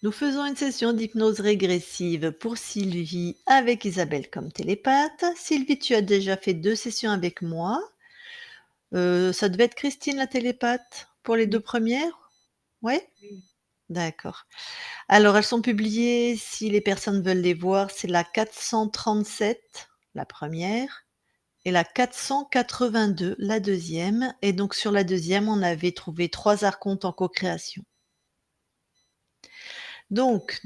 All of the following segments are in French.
Nous faisons une session d'hypnose régressive pour Sylvie avec Isabelle comme télépathe. Sylvie, tu as déjà fait 2 sessions avec moi. Ça devait être Christine la télépathe pour les 2 Oui, premières. Ouais? oui. D'accord. Alors elles sont publiées, si les personnes veulent les voir, c'est la 437, la première, et la 482, la deuxième. Et donc sur la deuxième, on avait trouvé 3 archontes en co-création. Donc,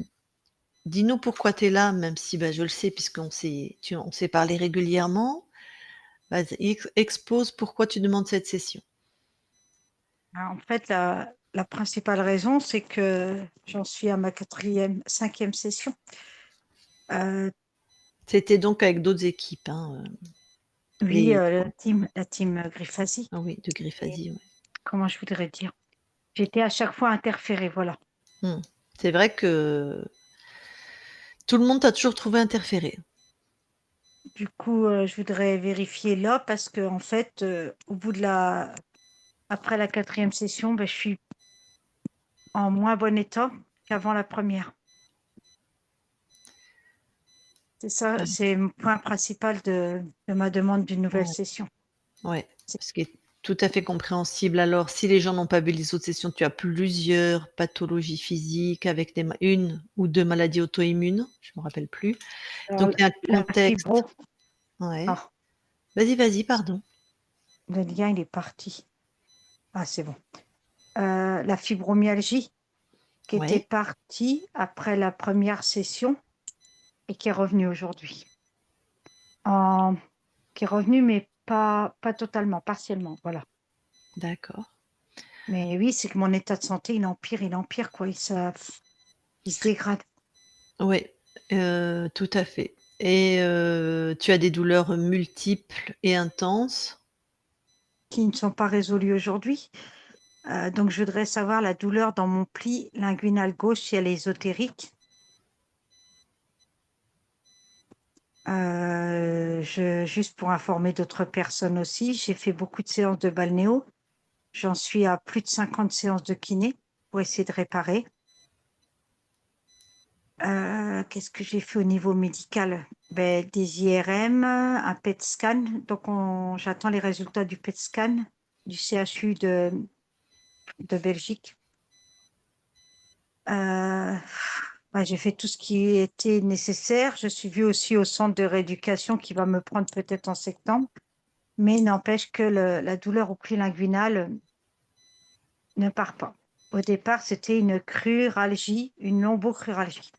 dis-nous pourquoi tu es là, même si, bah, je le sais on s'est parlé régulièrement. Vas-y, expose pourquoi tu demandes cette session. En fait, la principale raison, c'est que j'en suis à ma cinquième session. Euh, C'était donc avec d'autres équipes, hein, oui, les la team Griffasie. ah oui, de Et Griffasie, ouais. comment je voudrais dire? J'étais à chaque fois interférée, voilà. Mmh. C'est vrai que tout le monde t'a toujours trouvé interféré. Du coup, je voudrais vérifier là parce que en fait, après la quatrième session, ben, je suis en moins bon état qu'avant la première. C'est ça, Ouais, c'est le point principal de ma demande d'une nouvelle ouais, session. ouais, C'est- ce qui est tout à fait compréhensible. Alors, si les gens n'ont pas vu les autres sessions, tu as plusieurs pathologies physiques avec des ma 1 ou 2 maladies auto-immunes, je me rappelle plus. Donc euh, il y a un la contexte. fibro. Ouais. Ah, Vas-y, pardon. le lien, il est parti. Ah, c'est bon. La fibromyalgie qui était Ouais. partie après la première session et qui est revenue aujourd'hui. En- Qui est revenue, mais pas totalement, partiellement. Voilà. D'accord. Mais oui, c'est que mon état de santé, il empire, quoi. Il se dégrade. Ouais, tout à fait et tu as des douleurs multiples et intenses? Qui ne sont pas résolues aujourd'hui. Donc, je voudrais savoir la douleur dans mon pli linguinal gauche, si elle est ésotérique. Juste pour informer d'autres personnes aussi, j'ai fait beaucoup de séances de balnéo. J'en suis à plus de 50 séances de kiné pour essayer de réparer. Qu'est-ce que j'ai fait au niveau médical? Ben, des IRM, un PET scan. Donc, j'attends les résultats du PET scan du CHU de Belgique. Euh, ouais, j'ai fait tout ce qui était nécessaire. Je suis vue aussi au centre de rééducation qui va me prendre peut-être en septembre. Mais n'empêche que la douleur au pli linguinal ne part pas. Au départ, c'était une cruralgie, une lombocruralgie.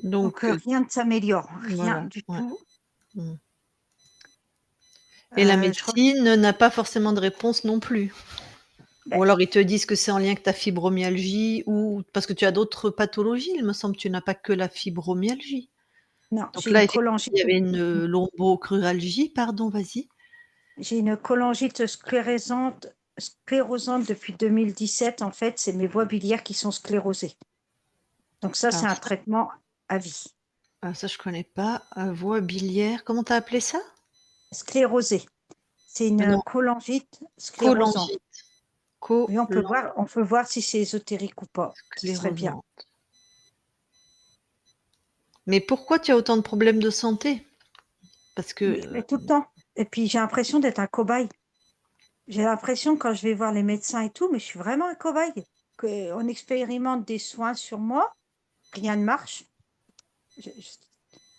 Donc, Donc rien ne s'améliore, rien voilà, du ouais. tout. Mmh et la Je crois que médecine n'a pas forcément de réponse non plus? ben, Ou alors ils te disent que c'est en lien avec ta fibromyalgie ou parce que tu as d'autres pathologies, il me semble, tu n'as pas que la fibromyalgie? non, Donc là, effectivement, il y avait une, mmh, lombocruralgie, pardon, vas-y. j'ai une cholangique sclérosante depuis 2017. En fait, c'est mes voies biliaires qui sont sclérosées. Donc ça, c'est Alors un ça traitement à vie. ça je connais pas, voie biliaire, comment tu as appelé ça? Sclérosée, c'est une Non, cholangite sclérosante. cholangite, Oui, on peut voir si c'est ésotérique ou pas. Ce serait bien. sclérosante. Mais pourquoi tu as autant de problèmes de santé? Parce que, Mais tout le temps. Et puis j'ai l'impression d'être un cobaye. J'ai l'impression quand je vais voir les médecins et tout, mais je suis vraiment un cobaye. On expérimente des soins sur moi, rien ne marche. Je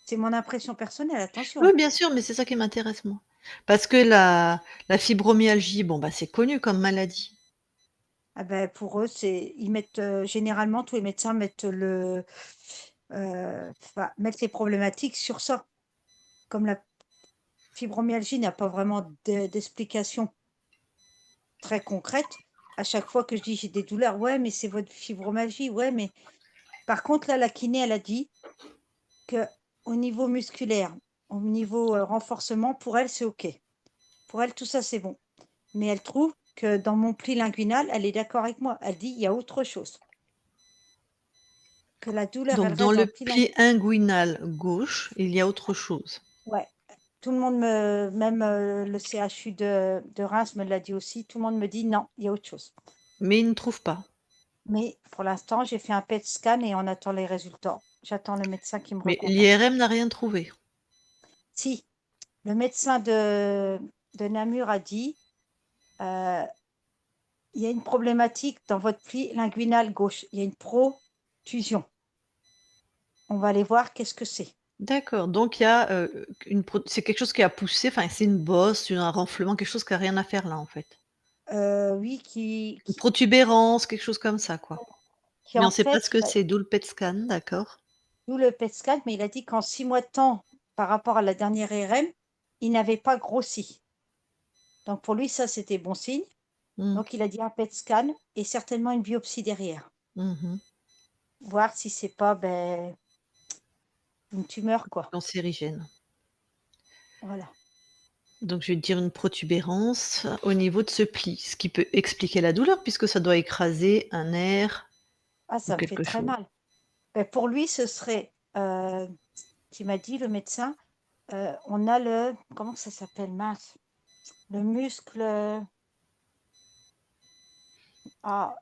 C'est mon impression personnelle, oui, attention. bien sûr, mais c'est ça qui m'intéresse moi. Parce que la fibromyalgie, bon, bah, c'est connu comme maladie. Ah ben, pour eux, ils mettent, généralement, tous les médecins mettent mettent les problématiques sur ça. Comme la fibromyalgie n'a pas vraiment d'explication très concrète, à chaque fois que je dis: «J'ai des douleurs», «Ouais, mais c'est votre fibromyalgie», «Ouais, mais» par contre, là, la kiné, elle a dit que au niveau musculaire, au niveau, renforcement, pour elle, c'est OK. Pour elle, tout ça, c'est bon. Mais elle trouve que dans mon pli linguinal, elle est d'accord avec moi. Elle dit: «Il y a autre chose». Que la douleur, elle Donc dans reste dans le le pli pli inguinal gauche, il y a autre chose. ouais. Tout le monde même, le CHU de Reims me l'a dit aussi, tout le monde me dit: «Non, il y a autre chose». Mais il ne trouve pas. Mais pour l'instant, j'ai fait un PET scan et on attend les résultats. J'attends le médecin qui me Mais recontacte. l'IRM n'a rien trouvé? Si, le médecin de Namur a dit, heu, il y a une problématique dans votre pli linguinal gauche. Il y a une protusion. On va aller voir qu'est-ce que c'est. D'accord, donc il y a, c'est quelque chose qui a poussé, enfin, c'est une bosse, un renflement, quelque chose qui a rien à faire là, en fait? Oui, Une protubérance, quelque chose comme ça, quoi? qui Mais on en sait pas fait, ce que c'est, d'où le PET scan, d'accord. d'où le PET scan, mais il a dit qu'en 6 mois de temps, par rapport à la dernière IRM, il n'avait pas grossi. Donc pour lui, ça, c'était bon signe. Mmh. Donc il a dit un PET scan et certainement une biopsie derrière. Mmh mh. Voir si c'est pas, une tumeur, quoi. Cancérigène. Voilà. Donc je vais te dire une protubérance au niveau de ce pli, ce qui peut expliquer la douleur puisque ça doit écraser un nerf Ah, ou ça me fait quelque très chose. mal. Pour lui, ce serait, qui m'a dit le médecin, on a le comment ça s'appelle? Mince, le muscle, ah,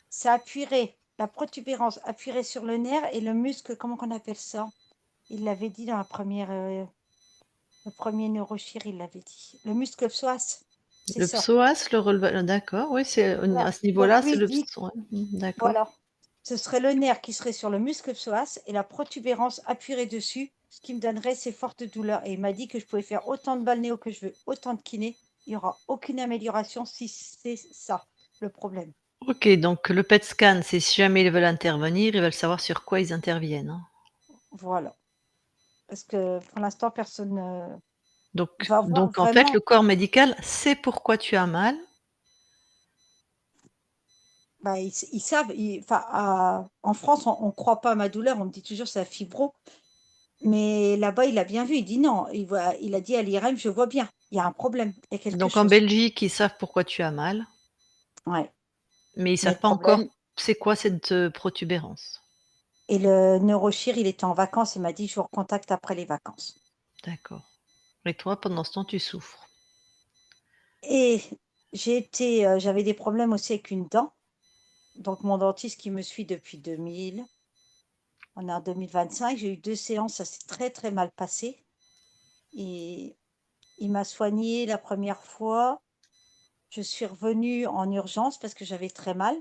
ça appuierait, la protubérance appuierait sur le nerf et le muscle, comment qu'on appelle ça? Il l'avait dit dans la première, le premier neurochir, il l'avait dit. Le muscle psoas, c'est Le ça. psoas, le releva d'accord, oui, c'est Voilà. à ce Donc niveau-là, lui, c'est il le dit ouais, d'accord. voilà, ce serait le nerf qui serait sur le muscle psoas et la protubérance appuierait dessus, ce qui me donnerait ces fortes douleurs et il m'a dit que je pouvais faire autant de balnéo que je veux, autant de kiné, il y aura aucune amélioration si c'est ça, le problème. OK, donc le PET scan, c'est si jamais ils veulent intervenir, ils veulent savoir sur quoi ils interviennent, hein. Voilà, parce que pour l'instant personne, Donc va voir donc en fait, le vraiment, corps médical sait pourquoi tu as mal. ils savent, enfin, en France, on croit pas à ma douleur, on me dit toujours: «C'est la fibro», mais là-bas, il a bien vu, il dit: «Non», il a dit à l'IRM: «Je vois bien, il y a un problème, il y a quelque Donc en chose». Belgique, ils savent pourquoi tu as mal, Ouais, mais ils mais savent le pas encore problème, c'est quoi cette, protubérance. et le neurochir, il était en vacances, il m'a dit: «Je vous recontacte après les vacances» D'accord. Et toi, pendant ce temps, tu souffres. et j'avais des problèmes aussi avec une dent, donc mon dentiste qui me suit depuis 2000, on est en 2025, j'ai eu 2 séances, ça s'est très, très mal passé et il m'a soignée la première fois. Je suis revenue en urgence parce que j'avais très mal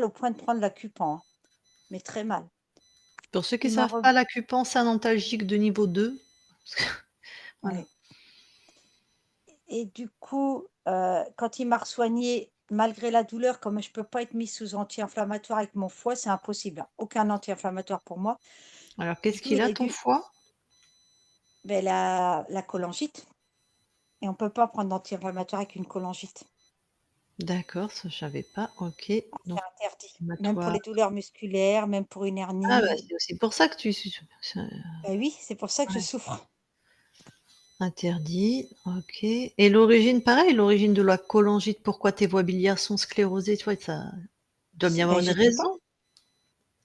au point de prendre l'Acupan, hein, mais très mal. Pour ceux qui Il m'a savent re pas, l'acupan, c'est un antalgique de niveau 2. Voilà. Ouais. Et du coup, quand il m'a soignée, malgré la douleur, comme je peux pas être mise sous anti-inflammatoire avec mon foie, c'est impossible, hein, aucun anti-inflammatoire pour moi. Alors Du qu'est-ce coup, qu'il il a a ton dû foie? la cholangite et on peut pas prendre d'anti-inflammatoire avec une cholangite. D'accord, ça je savais pas. OK, C'est donc interdit, même pour inflammatoire. les douleurs musculaires, même pour une Ah bah, hernie. c'est aussi pour ça que tu su c'est Oui, c'est pour ça que je ouais, souffre. interdit, OK et l'origine, pareil, l'origine de la cholangite, pourquoi tes voies biliaires sont sclérosées, tu vois? Ça il doit bien y avoir une Je sais pas. raison.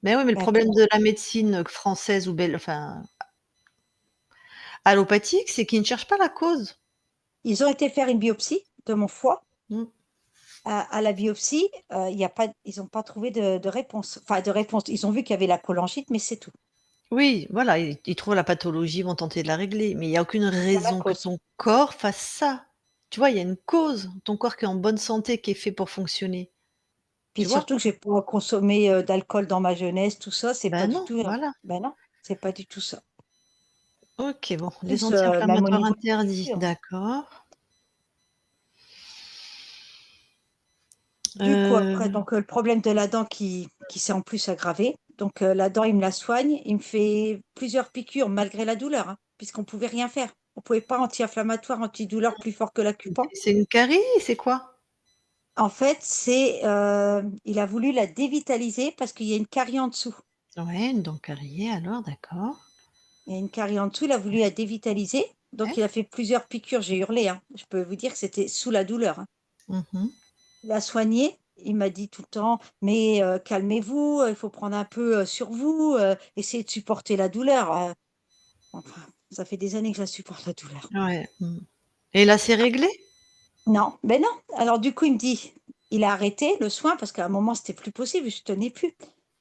Mais oui, mais le problème Comment? de la médecine, française ou enfin, allopathique, c'est qu'ils ne cherchent pas la cause. Ils ont été faire une biopsie de mon foie. Mmh. À la biopsie, il y a pas ils ont pas trouvé de réponse. Enfin de réponse, ils ont vu qu'il y avait la cholangite, mais c'est tout. Oui, voilà, ils trouvent la pathologie, ils vont tenter de la régler, mais il y a aucune Pas la raison que cause. ton corps fasse ça. Tu vois, il y a une cause, ton corps qui est en bonne santé, qui est fait pour fonctionner, Puis tu vois? surtout que j'ai pas consommé, d'alcool dans ma jeunesse, tout ça, c'est pas Ben du non, tout, voilà. non, c'est pas du tout ça. OK, bon, les Plus, même au anti-inflammatoires niveau interdits, nourriture. d'accord. Du coup, après Heu, donc, le problème de la dent qui s'est en plus aggravé. Donc, la dent, il me la soigne, il me fait plusieurs piqûres malgré la douleur, hein, puisqu'on pouvait rien faire. On pouvait pas anti-inflammatoire, antidouleur plus fort que l'Acupan. c'est une carie? C'est quoi? En fait, il a voulu la dévitaliser parce qu'il y a une carie en dessous. Ouais, une dent cariée alors, d'accord. Il y a une carie en dessous, il a voulu la dévitaliser, donc Ouais. il a fait plusieurs piqûres, j'ai hurlé, hein. Je peux vous dire que c'était sous la douleur, hein. Mmh mh. Il l'a soigné, il m'a dit tout le temps: «Mais calmez-vous, il faut prendre un peu, sur vous, essayez de supporter la douleur», enfin, ça fait des années que je la supporte la douleur. Ouais, mmh et là, c'est réglé? Non, ben non, alors du coup, il me dit: Il a arrêté le soin parce qu'à un moment, c'était plus possible, je tenais plus.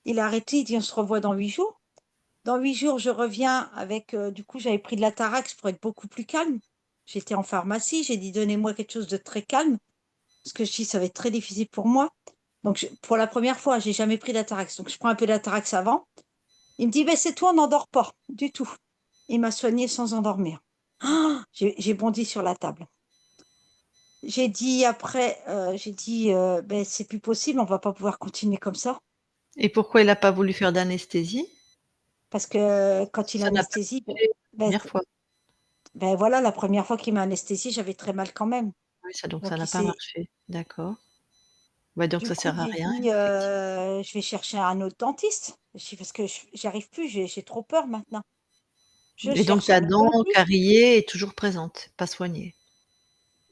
Il a arrêté, il dit: «On se revoit dans 8 jours». Dans 8 jours, je reviens avec, du coup, j'avais pris de l'Atarax pour être beaucoup plus calme. J'étais en pharmacie, j'ai dit: «Donnez-moi quelque chose de très calme», parce que je dis: «Ça va être très difficile pour moi». Donc pour la première fois, j'ai jamais pris d'Atarax, donc je prends un peu d'Atarax avant. Il me dit: «Beh, c'est tout, on n'endort pas du tout». Il m'a soignée sans endormir. J'ai bondi sur la table. J'ai dit après, «Beh, c'est plus possible, on va pas pouvoir continuer comme ça». Et pourquoi il a pas voulu faire d'anesthésie? Parce que quand il Ça n'a pas anesthésie, marché la beh, première fois. voilà, la première fois qu'il m'a anesthésiée, j'avais très mal quand même. Oui, ça donc ça Donc n'a il pas s'est marché. D'accord. Ouais, donc du ça coup, sert à j'ai rien, dit: effectivement. «Je vais chercher un autre dentiste». Je dis: «Parce que j'y arrive plus, j'ai trop peur maintenant». Je Et donc cherche ta un autre dent dentiste, quariée est toujours présente, pas soignée?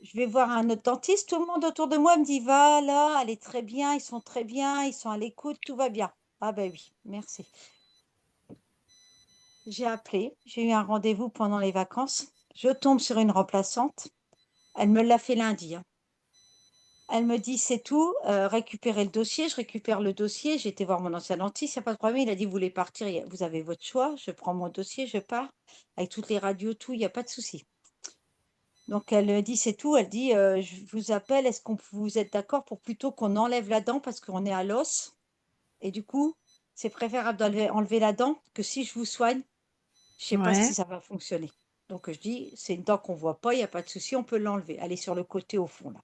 je vais voir un autre dentiste, tout le monde autour de moi me dit: «Va là, elle est très bien, ils sont très bien, ils sont à l'écoute, tout va bien». Ah ben oui, merci. J'ai appelé, j'ai eu un rendez-vous pendant les vacances. Je tombe sur une remplaçante, elle me l'a fait lundi, hein. Elle me dit: «C'est tout, récupérez le dossier». Je récupère le dossier, j'ai été voir mon ancien dentiste, il y a pas de problème. Il a dit: «Vous voulez partir, vous avez votre choix». Je prends mon dossier, je pars avec toutes les radios, tout, il y a pas de souci. Donc elle, dit: «C'est tout». Elle dit: «Je vous appelle, est-ce qu'on vous êtes d'accord pour plutôt qu'on enlève la dent parce qu'on est à l'os et du coup, c'est préférable d'enlever la dent que si je vous soigne, je sais pas si Ouais. ça va fonctionner». Donc je dis: «C'est une dent qu'on voit pas, il y a pas de souci, on peut l'enlever. Elle est sur le côté au fond là».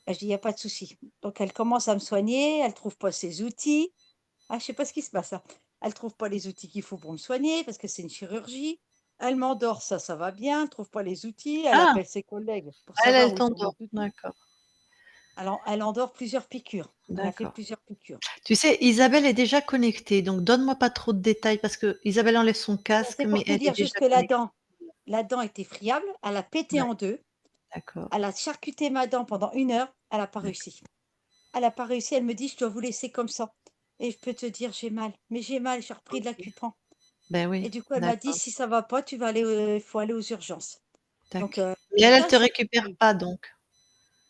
Je dis: «Il y a pas de souci». Donc elle commence à me soigner, elle trouve pas ses outils. Ah, je sais pas ce qui se passe, hein. Elle trouve pas les outils qu'il faut pour me soigner parce que c'est une chirurgie. Elle m'endort, ça va bien. Elle trouve pas les outils. Elle Ah! appelle ses collègues pour Elle, savoir elle où ils sont les t'endort. outils. D'accord, Elle endort plusieurs piqûres. Elle a fait d'accord. plusieurs piqûres. Tu sais, Isabelle est déjà connectée, donc donne-moi pas trop de détails parce que Isabelle enlève son casque, C'est mais pour te elle est dire juste déjà que connectée. la dent était friable. Elle a pété Ouais, en 2. d'accord, Elle a charcuté ma dent pendant 1 heure. Elle a pas d'accord. réussi. Elle a pas réussi. Elle me dit: «Je dois vous laisser comme ça». Et je peux te dire, j'ai mal. Mais j'ai mal. J'ai repris de OK. l'acupan. Ben Et oui, du coup, elle m'a dit: d'accord, «Si ça va pas, tu vas aller, il faut aller aux urgences». Donc, mais elle, elle déjà, je te suis récupère rassurée. pas donc?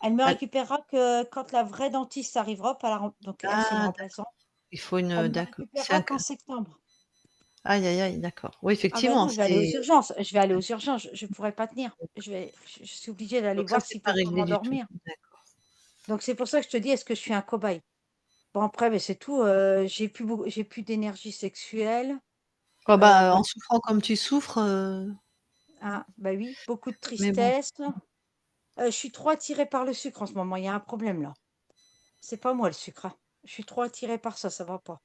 Elle me Elle récupérera que quand la vraie dentiste arrivera, pas la rem donc elle, c'est une ah remplaçante. d'accord, il faut une, Elle me d'accord, c'est récupérera un qu'en cas septembre. aïe, aïe, aïe, d'accord. Oui, Ah ben effectivement, non, je vais aller aux c'est urgences, je vais aller aux urgences, je pourrai pas tenir. Je suis obligée d'aller donc ça, voir c'est s'ils pas peuvent pas réglé du tout. m'endormir. D'accord. Donc c'est pour ça que je te dis: «Est-ce que je suis un cobaye?» Bon après, beh, c'est tout, j'ai plus d'énergie sexuelle, Oh bah, bah, en souffrant comme tu souffres, ah, bah oui, beaucoup de mais bon. tristesse. Je suis trop attirée par le sucre en ce moment, il y a un problème là. C'est pas moi le sucre, hein. Je suis trop attirée par ça, ça va pas.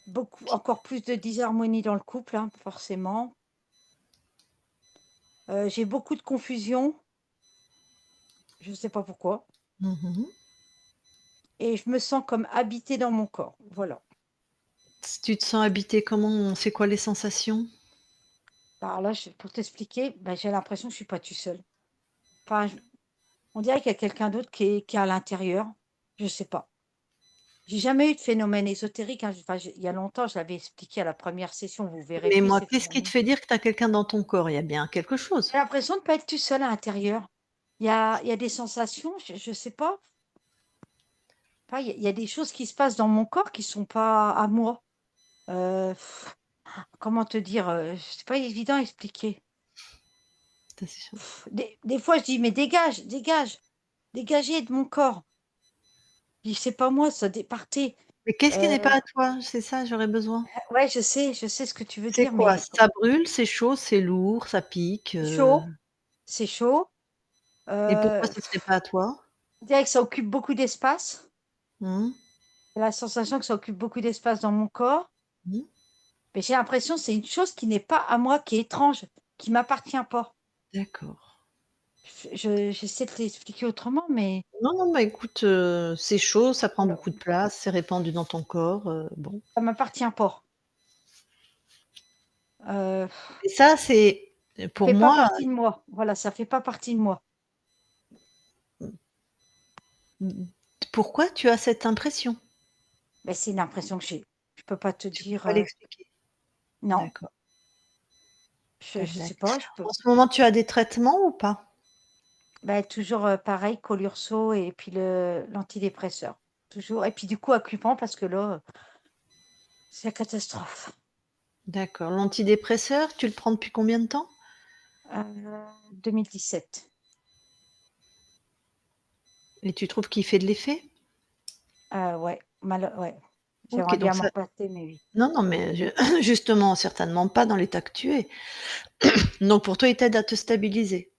Beaucoup encore plus de disharmonie dans le couple, hein, forcément. J'ai beaucoup de confusion, je ne sais pas pourquoi Mmh mh. et je me sens comme habitée dans mon corps, voilà. Tu te sens habité comment? C'est quoi les sensations? Alors là, pour t'expliquer, bah, j'ai l'impression que je suis pas tout seul. Enfin, on dirait qu'il y a quelqu'un d'autre qui est à l'intérieur, je sais pas. J'ai jamais eu de phénomène ésotérique, hein, enfin, il y a longtemps, je l'avais expliqué à la première session, vous verrez Mais plus moi, ces qu'est-ce qui te phénomènes. fait dire que tu as quelqu'un dans ton corps? Il y a bien quelque chose. J'ai l'impression de pas être tout seul à l'intérieur. Il y a des sensations, je sais pas. Enfin, il y a des choses qui se passent dans mon corps qui sont pas à moi. Heu, comment te dire? C'est pas évident à expliquer. Ça, c'est sûr. Des fois, je dis: «Mais dégage, dégage, dégagez de mon corps». Je dis: «C'est pas moi ça, partez». Mais qu'est-ce qui n'est Heu, pas à toi? C'est ça, j'aurais besoin. ouais, je sais ce que tu veux C'est dire, quoi? mais Ça brûle, c'est chaud, c'est lourd, ça pique, chaud, c'est chaud, et pourquoi heu, ce serait pas à toi? on dirait que ça occupe beaucoup d'espace. Mmh. J'ai la sensation que ça occupe beaucoup d'espace dans mon corps, Mmh. mais j'ai l'impression que c'est une chose qui n'est pas à moi, qui est étrange, qui m'appartient pas. D'accord. J'essaie de l'expliquer autrement, mais Non, non, bah, écoute, c'est chaud, ça prend voilà, beaucoup de place, c'est répandu dans ton corps, bon, ça m'appartient pas. Heu, et ça, c'est Ça pour fait pas moi, partie de moi. Voilà, ça fait pas partie de moi. mmh, pourquoi tu as cette impression? Mais c'est une impression que j'ai. Je peux pas te Tu peux dire, pas l'expliquer? non, D'accord, je tac, sais tac. pas, je peux En ce moment, tu as des traitements ou pas? Bah, toujours, pareil, Colurso et puis l'antidépresseur. Toujours et puis du coup Acupan parce que là, c'est la catastrophe. D'accord. L'antidépresseur, tu le prends depuis combien de temps? 2017. Et tu trouves qu'il fait de l'effet? Ouais, ouais. OK, J'aimerais bien donc m'en ça repasser, mais oui. non, non, mais je justement, certainement pas dans l'état que tu es. Donc pour toi, il t'aide à te stabiliser.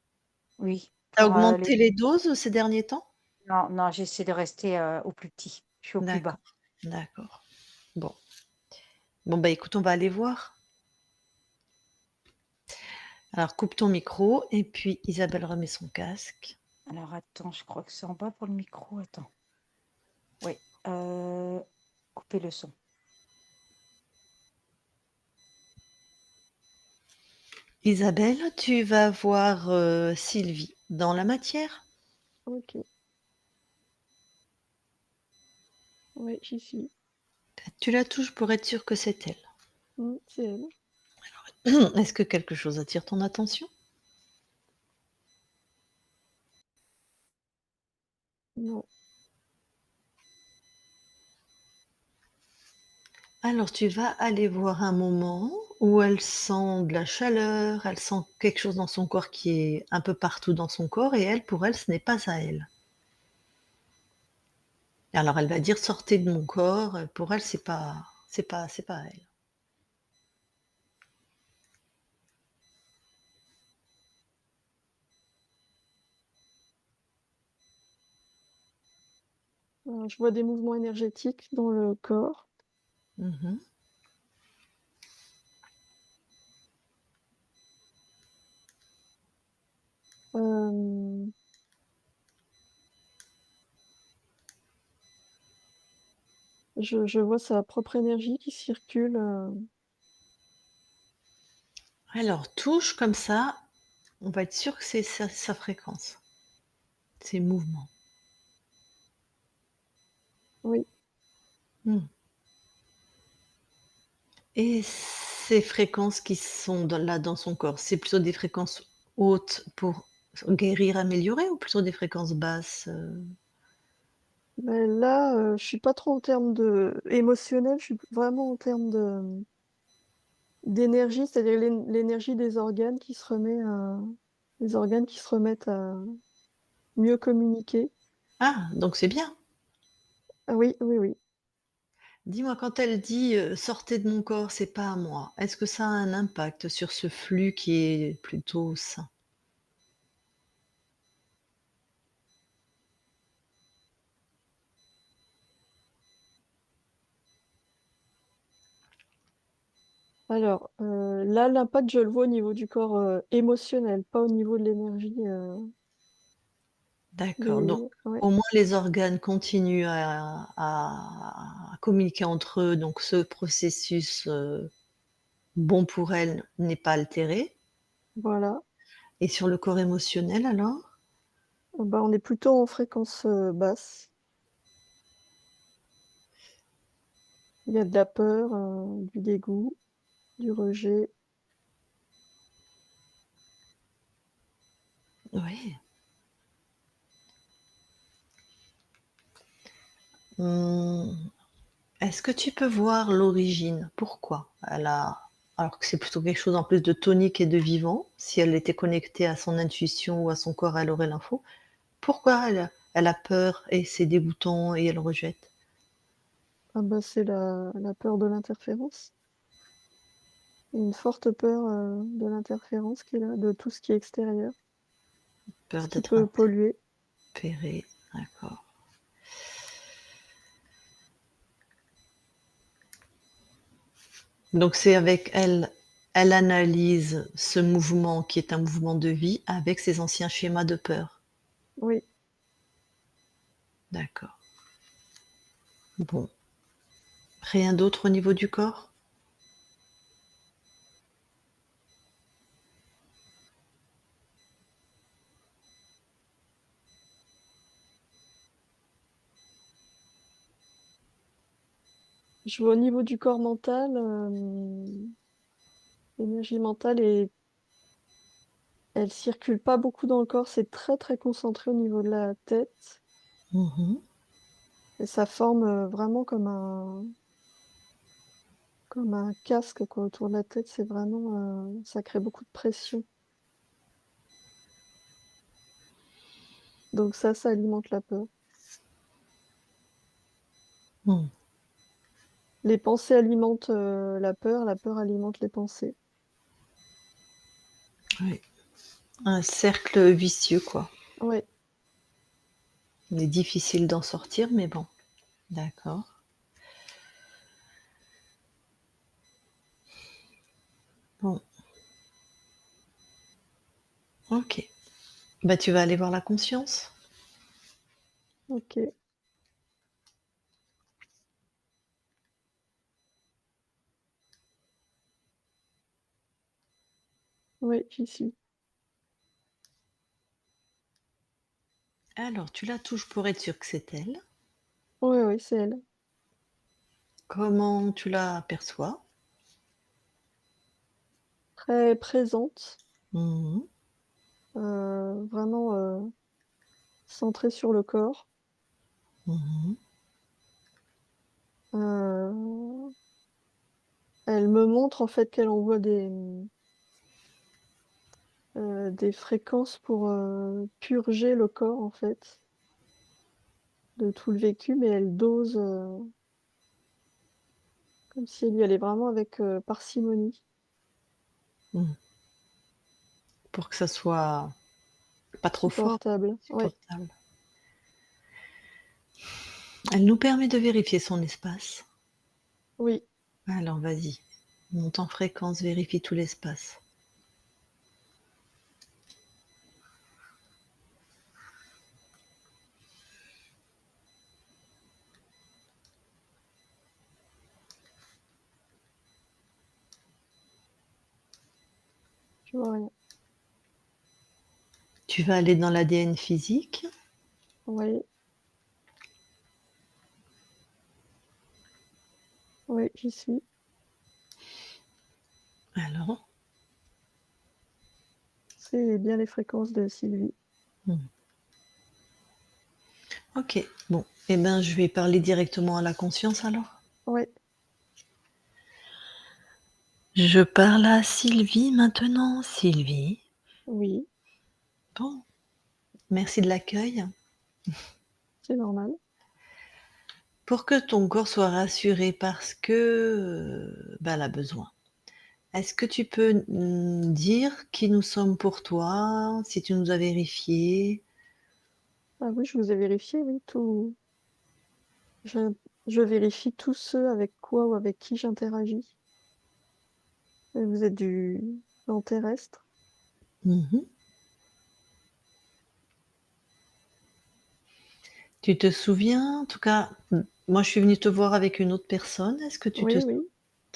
Oui, Tu as pour, augmenté les les doses ces derniers temps? non, non, j'essaie de rester, au plus petit. Je suis au plus bas. D'accord, d'accord. Bon. Bon, bah, écoute, on va aller voir. Alors coupe ton micro et puis Isabelle remet son casque. Alors attends, je crois que c'est en bas pour le micro, attends. Oui, couper le son. Isabelle, tu vas voir, Sylvie dans la matière. OK. Ouais, j'y suis. Tu la touches pour être sûre que c'est elle. C'est elle. Est-ce que quelque chose attire ton attention? Non. Alors tu vas aller voir un moment où elle sent de la chaleur, elle sent quelque chose dans son corps qui est un peu partout dans son corps et elle, pour elle, ce n'est pas à elle. Alors elle va dire: «Sortez de mon corps», pour elle, c'est pas à elle. Je vois des mouvements énergétiques dans le corps. Mmh. Hem, je vois sa propre énergie qui circule, Alors touche comme ça, on va être sûr que c'est sa fréquence, ses mouvements. oui. Mmh. Et ces fréquences qui sont dans son corps, c'est plutôt des fréquences hautes pour guérir, améliorer ou plutôt des fréquences basses, Mais là, je suis pas trop en termes de émotionnel, je suis vraiment en termes d'énergie, c'est-à-dire l'énergie des organes qui se remet à les organes qui se remettent à mieux communiquer. Ah, donc c'est bien. Ah oui, oui, oui. Dis-moi, quand elle dit, «Sortez de mon corps, c'est pas à moi», est-ce que ça a un impact sur ce flux qui est plutôt sain? Alors, là, l'impact, je le vois au niveau du corps, émotionnel, pas au niveau de l'énergie, D'accord, donc des ouais, au moins les organes continuent à communiquer entre eux, donc ce processus, bon pour elle n'est pas altéré voilà. et sur le corps émotionnel alors? Bah, on est plutôt en fréquence, basse. Il y a de la peur, du dégoût, du rejet. Oui. Mmh, est-ce que tu peux voir l'origine? Pourquoi elle a alors que c'est plutôt quelque chose en plus de tonique et de vivant, si elle était connectée à son intuition ou à son corps, elle aurait l'info. Pourquoi elle a peur et c'est dégoûtant et elle rejette? Ah bah, c'est la peur de l'interférence. Une forte peur, de l'interférence qui est là, de tout ce qui est extérieur, ce Peur qui d'être peut polluer. intempérée, d'accord. Donc c'est avec elle, elle analyse ce mouvement qui est un mouvement de vie avec ses anciens schémas de peur. Oui, D'accord. Bon. Rien d'autre au niveau du corps? je vois au niveau du corps mental, l'énergie mentale est Elle circule pas beaucoup dans le corps, c'est très, très concentré au niveau de la tête Mmh. et ça forme, vraiment comme un casque, quoi, autour de la tête. C'est vraiment, ça crée beaucoup de pression. Donc ça alimente la peur. Mmh. Les pensées alimentent, la peur alimente les pensées. Oui. Un cercle vicieux, quoi. Ouais, Il est difficile d'en sortir, mais bon, d'accord. Bon, OK. Bah, tu vas aller voir la conscience. OK. Ouais, j'y suis. Alors, tu la touches pour être sûr que c'est elle. Ouais, ouais, c'est elle. Comment tu la perçois? Très présente, Mmh. vraiment, centrée sur le corps. Mmh. Heu, Elle me montre en fait qu'elle envoie des fréquences pour, purger le corps en fait, de tout le vécu, mais elle dose, comme si elle y allait vraiment avec, parcimonie. Mmh. Pour que ça soit pas trop fort, Supportable, ouais, supportable. Elle nous permet de vérifier son espace. oui, Alors vas-y, monte en fréquence, vérifie tout l'espace. je vois rien. Tu vas aller dans l'ADN physique. Oui, oui, j'y suis. Alors, C'est bien les fréquences de Sylvie. mmh. OK, bon, eh ben, je vais parler directement à la conscience alors. Ouais, Je parle à Sylvie maintenant. Sylvie, oui, bon, merci de l'accueil. c'est normal. Pour que ton corps soit rassuré parce que, bah, elle a besoin. Est-ce que tu peux, dire qui nous sommes pour toi? Si tu nous as vérifiés? Ah oui, je vous ai vérifié, oui, tout je je vérifie tous ceux avec quoi ou avec qui j'interagis. Et vous êtes du plan terrestre? Mmh. Tu te souviens? En tout cas, moi je suis venue te voir avec une autre personne. Est-ce que tu te Oui, sou oui,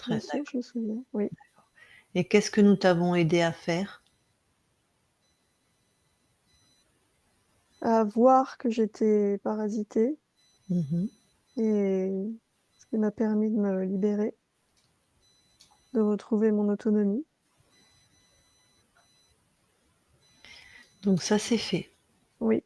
bien très sûr, d'accord, je me souviens, oui. et qu'est-ce que nous t'avons aidé à faire? À voir que j'étais parasitée Mmh. et ce qui m'a permis de me libérer, de retrouver mon autonomie. Donc ça, c'est fait. Oui,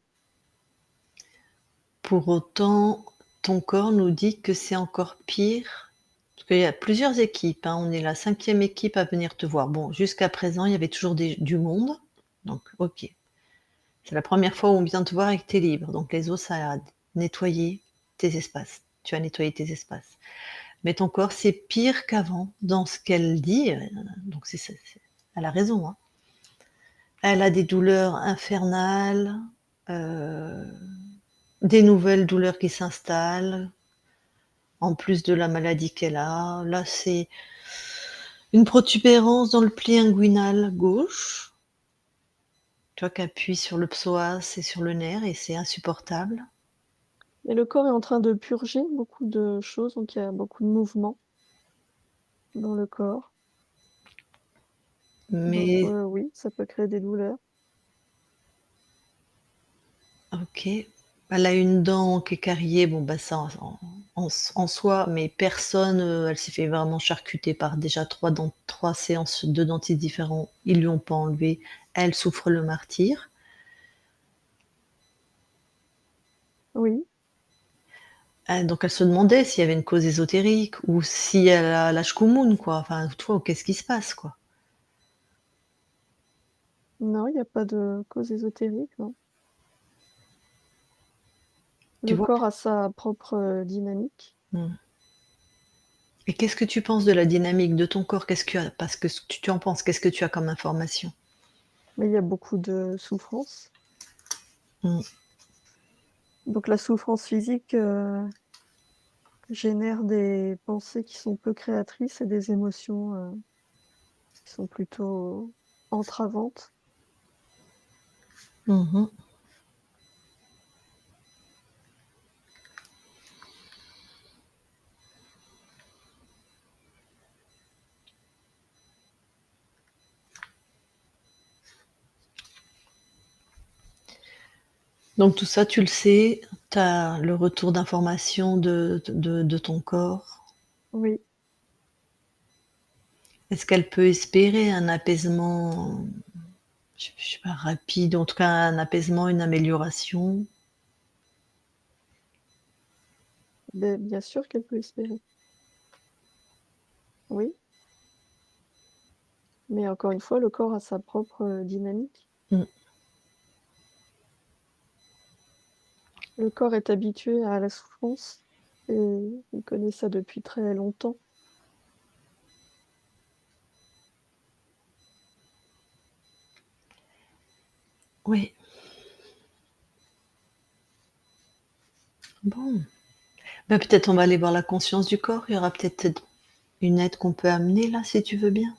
Pour autant, ton corps nous dit que c'est encore pire, parce qu'il y a plusieurs équipes, hein. On est la 5e équipe à venir te voir. Bon, jusqu'à présent, il y avait toujours du monde, donc OK. C'est la première fois où on vient te voir et que tu es libre, donc les autres, ça a nettoyé tes espaces. Tu as nettoyé tes espaces. Mais ton corps, c'est pire qu'avant dans ce qu'elle dit, donc c'est elle a raison, hein. Elle a des douleurs infernales, heu, des nouvelles douleurs qui s'installent, en plus de la maladie qu'elle a. Là, c'est une protubérance dans le pli inguinal gauche, tu vois, qui appuie sur le psoas et sur le nerf et c'est insupportable. et le corps est en train de purger beaucoup de choses, donc il y a beaucoup de mouvements dans le corps. Donc Mais oui, ça peut créer des douleurs. OK. Elle a une dent qui est cariée, bon, bah, ça en soi, mais personne, elle s'est fait vraiment charcuter par déjà 3 séances de dentistes différents. Ils lui ont pas enlevé. elle souffre le martyre. Oui. Donc elle se demandait s'il y avait une cause ésotérique ou si elle a la shkumun, quoi. Enfin, tu vois, qu'est-ce qui se passe, quoi. Non, il n'y a pas de cause ésotérique, non. Tu Le vois? corps a sa propre dynamique. Mmh. Et qu'est-ce que tu penses de la dynamique de ton corps? Qu'est-ce que parce que ce que tu en penses? Qu'est-ce que tu as comme information? Mais il y a beaucoup de souffrance. Mmh. Donc la souffrance physique génère des pensées qui sont peu créatrices et des émotions qui sont plutôt entravantes. Mmh mh. Donc tout ça, tu le sais, tu as le retour d'information de ton corps. Oui, Est-ce qu'elle peut espérer un apaisement, je sais pas, rapide, en tout cas un apaisement, une amélioration? bien sûr qu'elle peut espérer. Oui, mais encore une fois, le corps a sa propre dynamique. Mmh. Le corps est habitué à la souffrance et il connaît ça depuis très longtemps. Oui. Bon. Bah, peut-être on va aller voir la conscience du corps. Il y aura peut-être une aide qu'on peut amener là, si tu veux bien?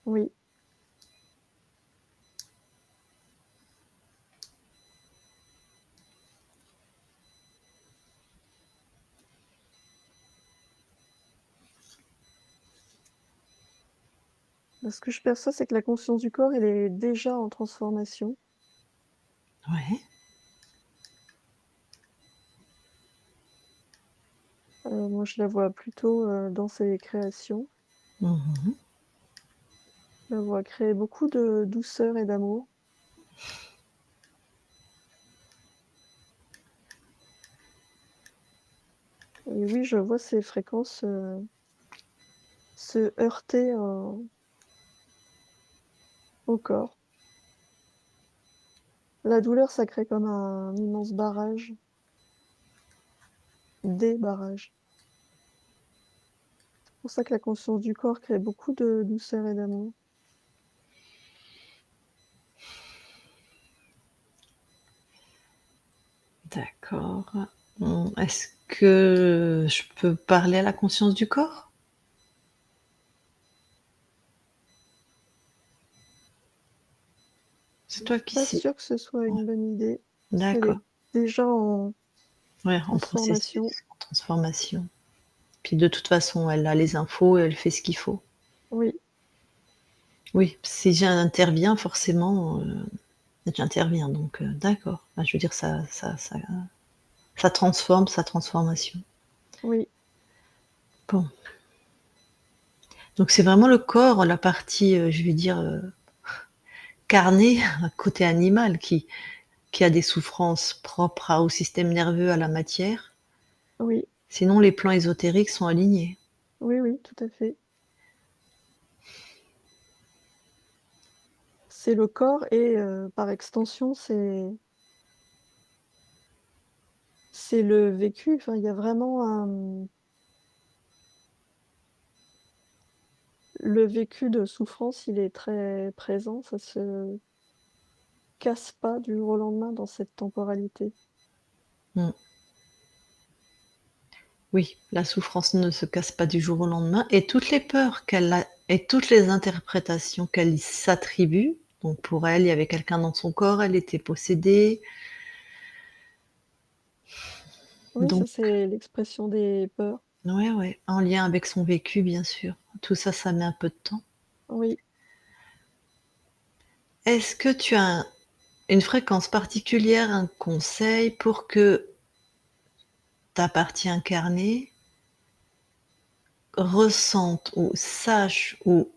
Oui, ce que je perçois, c'est que la conscience du corps, elle est déjà en transformation. Ouais. Moi, je la vois plutôt dans ses créations. Mmh mh. Je la vois créer beaucoup de douceur et d'amour. Et oui, je vois ces fréquences se heurter au corps. La douleur, ça crée comme un immense barrage, des barrages. C'est pour ça que la conscience du corps crée beaucoup de douceur et d'amour. D'accord. Est-ce que je peux parler à la conscience du corps? C'est toi qui Pas sais. sûr que ce soit Ouais, une bonne idée, parce qu'elle d'accord. est déjà en Ouais, en transformation. processus, en transformation. Puis de toute façon, elle a les infos et elle fait ce qu'il faut. Oui, Oui, si j'interviens forcément, j'interviens donc d'accord. Bah, je veux dire ça transforme sa transformation. oui, Bon, donc c'est vraiment le corps, la partie, je vais dire, carnée, côté animal qui a des souffrances propres à au système nerveux, à la matière. oui, Sinon les plans ésotériques sont alignés. oui, oui, tout à fait. C'est le corps et par extension, c'est le vécu. Enfin, il y a vraiment le vécu de souffrance, il est très présent, ça se casse pas du jour au lendemain dans cette temporalité. Mmh. Oui, la souffrance ne se casse pas du jour au lendemain et toutes les peurs qu'elle a et toutes les interprétations qu'elle s'attribue, donc pour elle, il y avait quelqu'un dans son corps, elle était possédée, Oui, ça, donc c'est l'expression des peurs. ouais, ouais, en lien avec son vécu, bien sûr. Tout ça, ça met un peu de temps. Oui, Est-ce que tu as une fréquence particulière, un conseil pour que ta partie incarnée ressente ou sache ou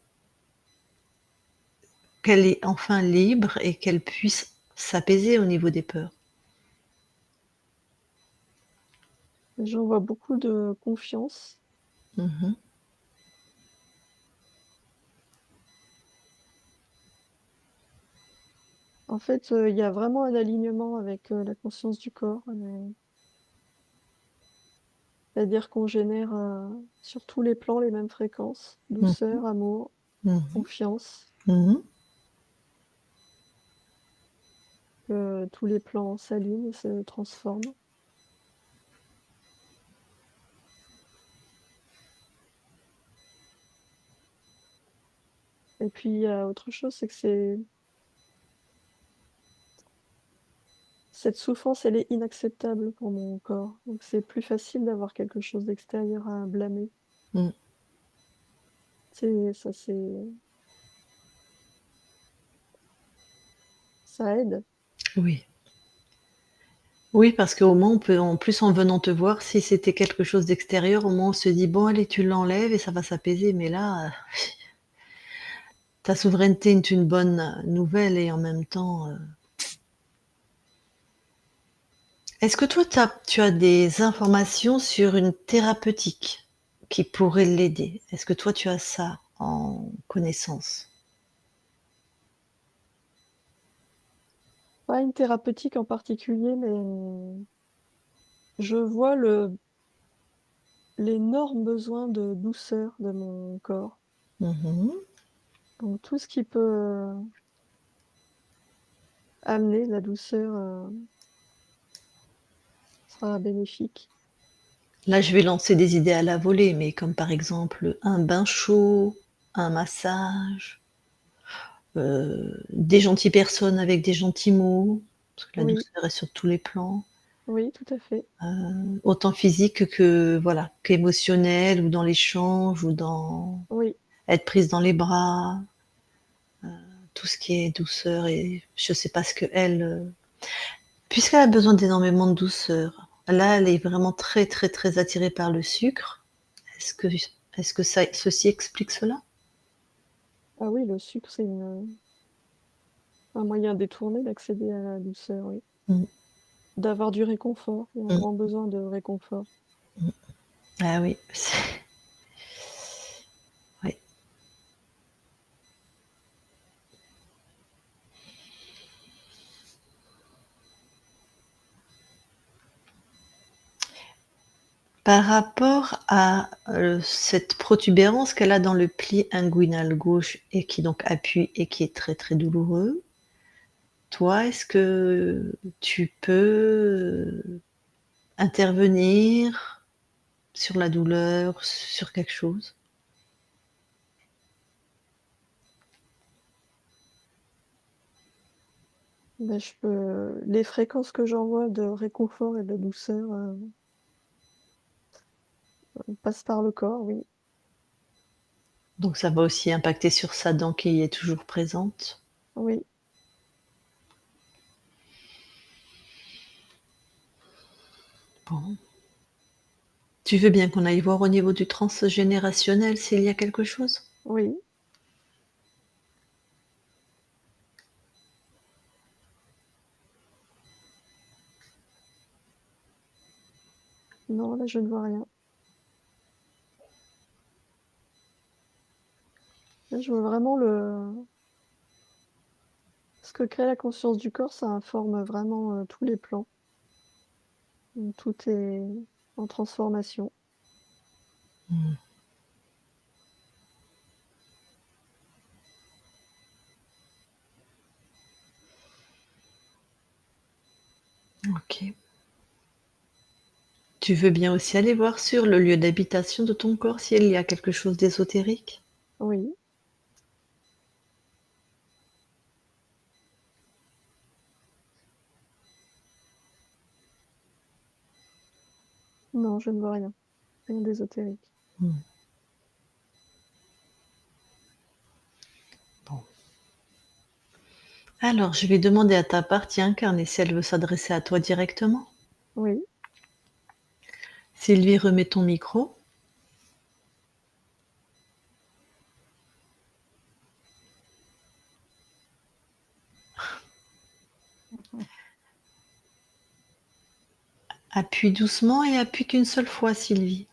qu'elle est enfin libre et qu'elle puisse s'apaiser au niveau des peurs. J'en vois beaucoup de confiance. Mmh. En fait, il y a vraiment un alignement avec, la conscience du corps, c'est-à-dire qu'on génère, sur tous les plans les mêmes fréquences: Mmh. douceur, amour, Mmh. confiance, Mmh. que tous les plans s'alignent et se transforment. Et puis il y a autre chose, c'est que cette souffrance, elle est inacceptable pour mon corps, donc c'est plus facile d'avoir quelque chose d'extérieur à blâmer. Mmh. Ça aide. Oui. Oui, parce qu'au moins on peut en plus en venant te voir, si c'était quelque chose d'extérieur, au moins on se dit: «Bon allez, tu l'enlèves et ça va s'apaiser», mais là, ta souveraineté est une bonne nouvelle et en même temps, est-ce que toi tu as des informations sur une thérapeutique qui pourrait l'aider? Est-ce que toi tu as ça en connaissance? Pas une thérapeutique en particulier, mais, je vois l'énorme besoin de douceur de mon corps. Mmh mh. Donc tout ce qui peut, amener de la douceur, sera bénéfique. Là, je vais lancer des idées à la volée, mais comme par exemple, un bain chaud, un massage, des gentilles personnes avec des gentils mots, parce que la Oui, douceur est sur tous les plans, oui, tout à fait. autant physique que voilà, qu'émotionnel ou dans l'échange ou dans Oui, être prise dans les bras, tout ce qui est douceur et je sais pas ce qu'elle, puisqu'elle a besoin d'énormément de douceur, là, elle est vraiment très, très, très attirée par le sucre. Est-ce que ça ceci explique cela? ah oui, le sucre, c'est un moyen détourné d'accéder à la douceur, oui. Mmh, D'avoir du réconfort, il y a un mmh, grand besoin de réconfort. mmh. Ah oui, c'est oui. Par rapport à, cette protubérance qu'elle a dans le pli inguinal gauche et qui donc appuie et qui est très, très douloureux, toi, est-ce que tu peux, intervenir sur la douleur, sur quelque chose? Bah, les fréquences que j'envoie de réconfort et de douceur, passent par le corps, oui. Donc ça va aussi impacter sur sa dent qui est toujours présente? Oui, Bon. Tu veux bien qu'on aille voir au niveau du transgénérationnel s'il y a quelque chose? oui. Non, là, je ne vois rien. Là, je vois vraiment le ce que crée la conscience du corps, ça informe vraiment, tous les plans. Donc tout est en transformation. Mmh, OK. Tu veux bien aussi aller voir sur le lieu d'habitation de ton corps s'il y a quelque chose d'ésotérique? Oui. Non, je ne vois rien. Rien d'ésotérique. Mmh, bon. Alors, je vais demander à ta partie incarnée si elle veut s'adresser à toi directement. Oui. Sylvie, remets ton micro. appuie doucement et appuie qu'une seule fois, Sylvie.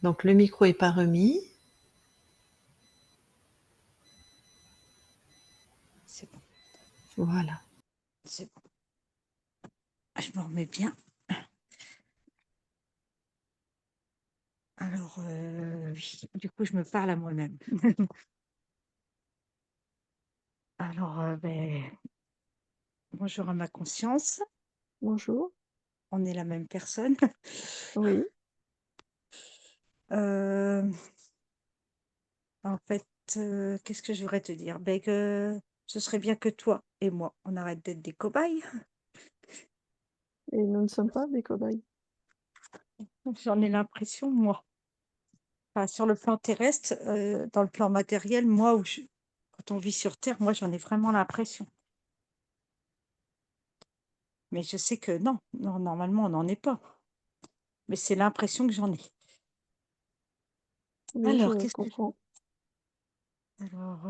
Donc le micro est pas remis. C'est bon, Voilà. c'est bon. Je me remets bien. Alors, oui, du coup, je me parle à moi-même. Alors, bonjour à ma conscience. Bonjour. On est la même personne. Oui, Euh, en fait, qu'est-ce que je voudrais te dire? Ben, que ce serait bien que toi et moi, on arrête d'être des cobayes. et nous ne sommes pas des cobayes. J'en ai l'impression, moi. Enfin, sur le plan terrestre, dans le plan matériel, moi, quand on vit sur Terre, moi, j'en ai vraiment l'impression. Mais je sais que non, non, normalement, on n'en est pas. Mais c'est l'impression que j'en ai. Oui, Alors, je qu'est-ce que comprends. Alors,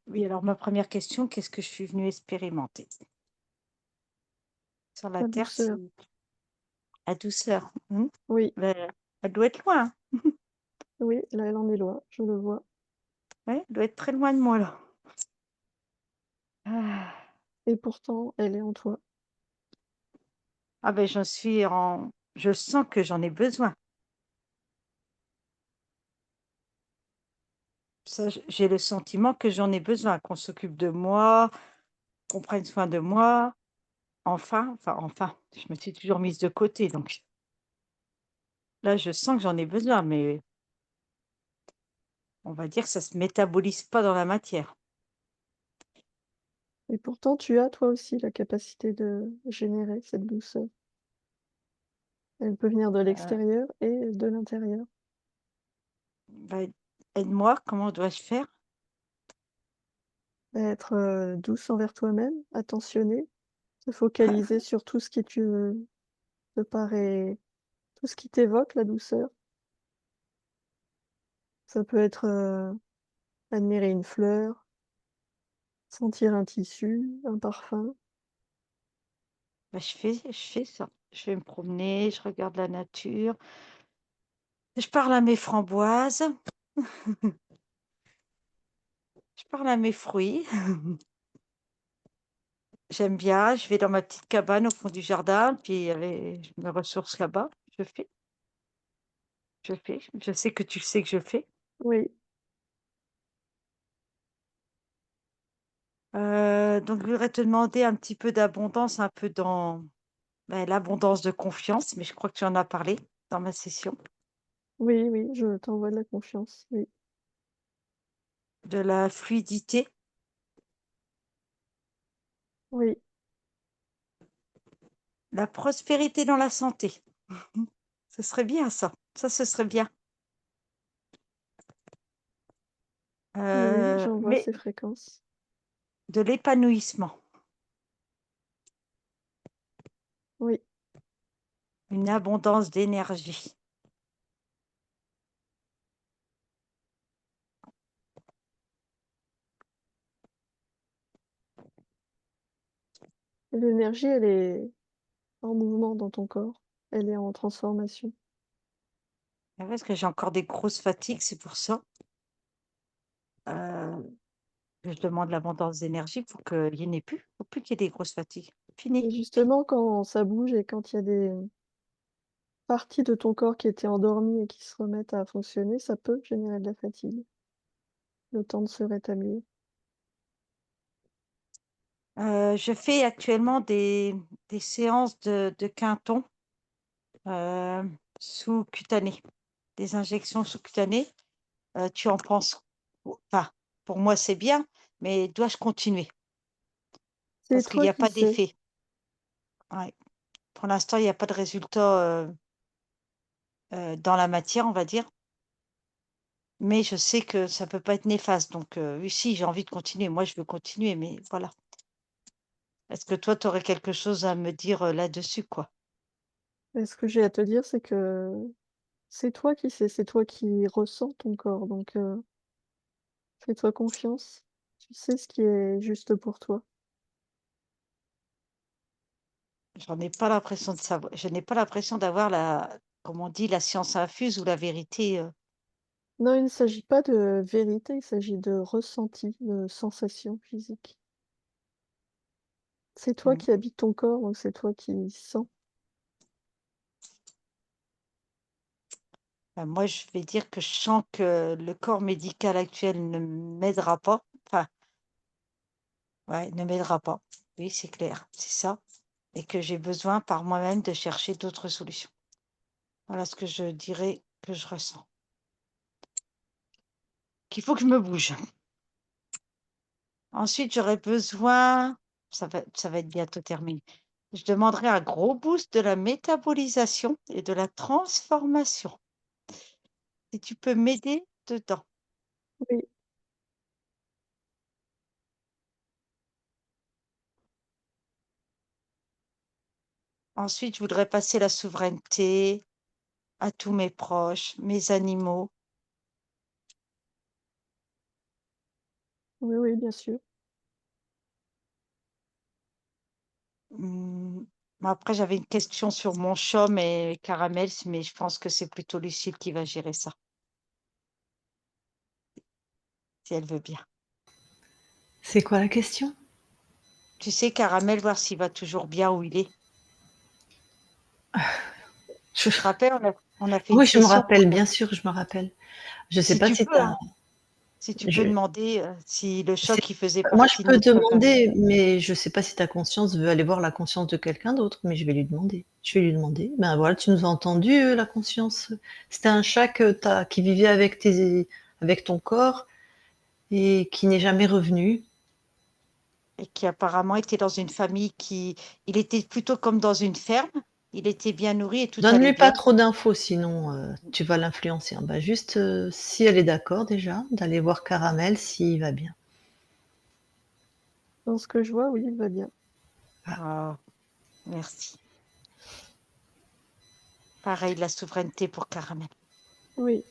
oui, alors ma première question, qu'est-ce que je suis venue expérimenter? Sur la La Terre, c'est douceur. la douceur. Mmh. Oui, Ben, elle doit être loin. oui, là, elle en est loin, je le vois. Ouais, elle doit être très loin de moi, là. Ah, Et pourtant, elle est en toi. ah ben, je sens que j'en ai besoin. Ça, j'ai le sentiment que j'en ai besoin, qu'on s'occupe de moi, qu'on prenne soin de moi. Enfin, je me suis toujours mise de côté, donc là, je sens que j'en ai besoin, mais on va dire que ça se métabolise pas dans la matière. Et pourtant, tu as toi aussi la capacité de générer cette douceur. Elle peut venir de Heu, l'extérieur et de l'intérieur. bah, aide-moi, comment dois-je faire? Être, douce envers toi-même, attentionnée, se focaliser sur tout ce qui te paraît tout ce qui t'évoque la douceur. Ça peut être, admirer une fleur, sentir un tissu, un parfum. Bah, je fais ça. Je vais me promener, je regarde la nature, je parle à mes framboises, je parle à mes fruits. J'aime bien, je vais dans ma petite cabane au fond du jardin, puis allez, je me ressource là-bas. Je fais, je sais que tu sais que je fais. Oui, Donc je voudrais te demander un petit peu d'abondance, un peu dans, l'abondance de confiance, mais je crois que tu en as parlé dans ma session. oui, oui, je t'envoie de la confiance, oui, De la fluidité, oui. la prospérité dans la santé. Ce serait bien ça, ce serait bien. Oui, j'envoie Mais ces fréquences. de l'épanouissement, Oui, une abondance d'énergie. et l'énergie, elle est en mouvement dans ton corps, elle est en transformation. Ah, parce que j'ai encore des grosses fatigues, c'est pour ça, heu, que je demande l'abondance d'énergie pour qu'il y en ait plus. Faut plus qu'il y ait des grosses fatigues. Et Fini, fini. justement, quand ça bouge et quand il y a des parties de ton corps qui étaient endormies et qui se remettent à fonctionner, ça peut générer de la fatigue, le temps de se rétablir. Je fais actuellement des séances de Quinton, sous-cutanées, des injections sous-cutanées. Tu en penses enfin, pour moi, c'est bien, mais dois-je continuer? C'est Parce qu'il toi y a qui pas sais. d'effet. Ouais. Pour l'instant, il y a pas de résultat, dans la matière, on va dire, mais je sais que ça peut pas être néfaste, donc oui, si, j'ai envie de continuer. Moi, je veux continuer, mais voilà. Est-ce que toi, tu aurais quelque chose à me dire, là-dessus, quoi? Et ce que j'ai à te dire, c'est que c'est toi qui sais, c'est toi qui ressens ton corps, donc fais-toi confiance. Tu sais ce qui est juste pour toi. j'en ai pas l'impression de savoir. Je n'ai pas l'impression d'avoir comme on dit, la science infuse ou la vérité. Non, il ne s'agit pas de vérité, il s'agit de ressenti, de sensation physique. C'est toi Mm. qui habites ton corps, donc c'est toi qui sens. Ben, moi, je vais dire que je sens que le corps médical actuel ne m'aidera pas. Enfin, ouais, ne m'aidera pas. Oui, c'est clair, c'est ça. Et que j'ai besoin par moi-même de chercher d'autres solutions. Voilà ce que je dirais que je ressens. Qu'il faut que je me bouge. Ensuite, j'aurais besoin, ça va être bientôt terminé. Je demanderai un gros boost de la métabolisation et de la transformation. Si tu peux m'aider dedans. Oui, Ensuite, je voudrais passer la souveraineté à tous mes proches, mes animaux. oui, oui, bien sûr. Après, j'avais une question sur mon chat, mais Caramel, mais je pense que c'est plutôt Lucille qui va gérer ça, si elle veut bien. C'est quoi la question? Tu sais, Caramel, voir s'il va toujours bien où il est. Je- Tu te rappelles, on a fait une Oui, je me session. rappelle, bien sûr, je me rappelle. Je sais Si pas tu si peux, t'as... hein, si tu peux je- demander si le c'est- choc, il faisait Moi, je partie de peux notre famille. demander, mais je sais pas si ta conscience veut aller voir la conscience de quelqu'un d'autre, mais je vais lui demander. Je vais lui demander. Ben voilà, tu nous as entendu, la conscience. C'était un chat qui vivait avec ton corps et qui n'est jamais revenu. Et qui apparemment était dans une famille il était plutôt comme dans une ferme. Il était bien nourri et tout allait Donne-lui pas bien. trop d'infos, sinon tu vas l'influencer. Bah, juste si elle est d'accord déjà, d'aller voir Caramel s'il va bien. Dans ce que je vois, oui, il va bien. Ah, merci. Pareil, la souveraineté pour Caramel. Oui,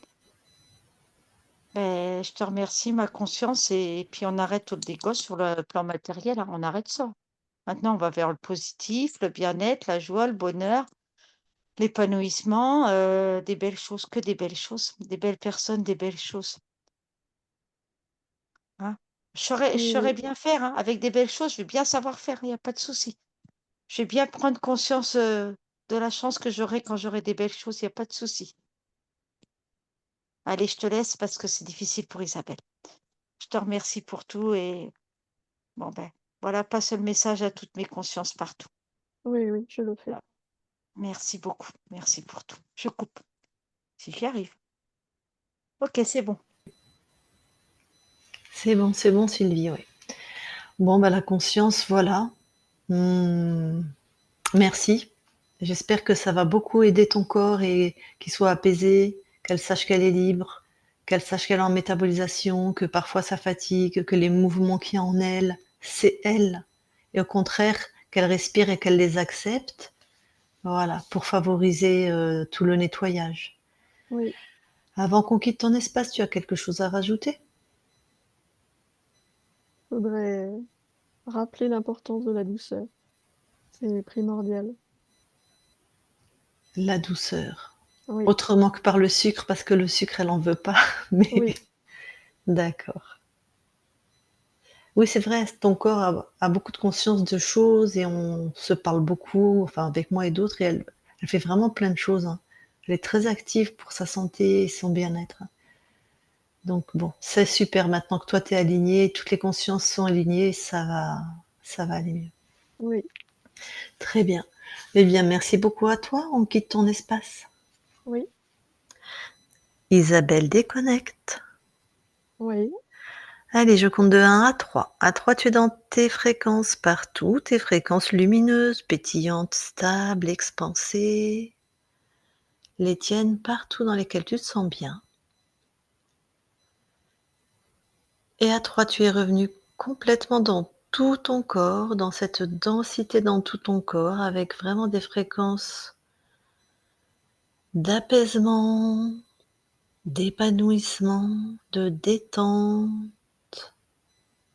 Ben, je te remercie, ma conscience, et puis on arrête tout le dégoût sur le plan matériel, hein, on arrête ça. Maintenant, on va vers le positif, le bien-être, la joie, le bonheur, l'épanouissement, des belles choses, que des belles choses, des belles personnes, des belles choses. Hein. Je oui, saurais oui, bien faire, hein, avec des belles choses, je vais bien savoir faire, il n'y a pas de souci. Je vais bien prendre conscience de la chance que j'aurai quand j'aurai des belles choses, il n'y a pas de souci. Allez, je te laisse parce que c'est difficile pour Isabelle. Je te remercie pour tout et bon ben, voilà, passe le message à toutes mes consciences partout. oui, oui, je le fais. Voilà. Merci beaucoup, merci pour tout. Je coupe, si j'y arrive. Ok, c'est bon. C'est bon, Sylvie, oui. Bon, bah, la conscience, voilà. Merci. J'espère que ça va beaucoup aider ton corps et qu'il soit apaisé, qu'elle sache qu'elle est libre, qu'elle sache qu'elle est en métabolisation, que parfois ça fatigue, que les mouvements qu'il y a en elle, c'est elle. Et au contraire, qu'elle respire et qu'elle les accepte. Voilà, pour favoriser tout le nettoyage. Oui, Avant qu'on quitte ton espace, tu as quelque chose à rajouter? je voudrais rappeler l'importance de la douceur. C'est primordial. La douceur. Oui, Autrement que par le sucre, parce que le sucre, elle en veut pas. Mais oui, d'accord. Oui, c'est vrai, ton corps a beaucoup de conscience de choses et on se parle beaucoup, enfin avec moi et d'autres, et elle fait vraiment plein de choses, hein. Elle est très active pour sa santé et son bien-être. Donc bon, c'est super maintenant que toi tu es aligné, toutes les consciences sont alignées, ça va aller mieux. oui, Très bien. Eh bien, merci beaucoup à toi. On quitte ton espace. oui, Isabelle déconnecte. oui, Allez, je compte de 1 à 3. À 3, tu es dans tes fréquences partout, tes fréquences lumineuses, pétillantes, stables, expansées, les tiennes partout dans lesquelles tu te sens bien. Et à 3, tu es revenu complètement dans tout ton corps, dans cette densité dans tout ton corps, avec vraiment des fréquences d'apaisement, d'épanouissement, de détente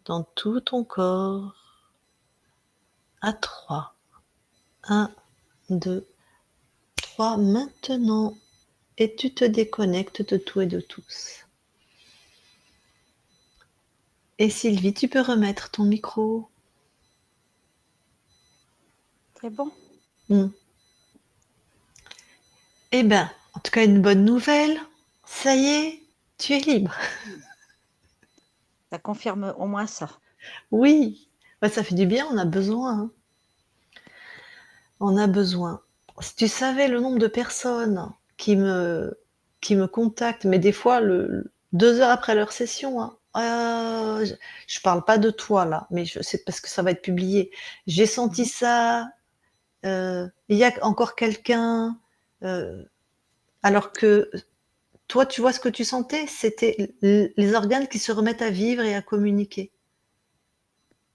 dans tout ton corps. À 3. 1, 2, 3, maintenant. Et tu te déconnectes de tout et de tous. Et Sylvie, tu peux remettre ton micro. C'est bon. Eh ben, en tout cas, une bonne nouvelle. Ça y est, tu es libre. Ça confirme au moins ça. Oui, bah, ça fait du bien, on a besoin, hein. On a besoin. Si tu savais le nombre de personnes qui me contactent, mais des fois 2 heures après leur session, hein. Je parle pas de toi là, mais c'est parce que ça va être publié. J'ai senti ça, il y a encore quelqu'un, alors que toi, tu vois ce que tu sentais? C'était les organes qui se remettent à vivre et à communiquer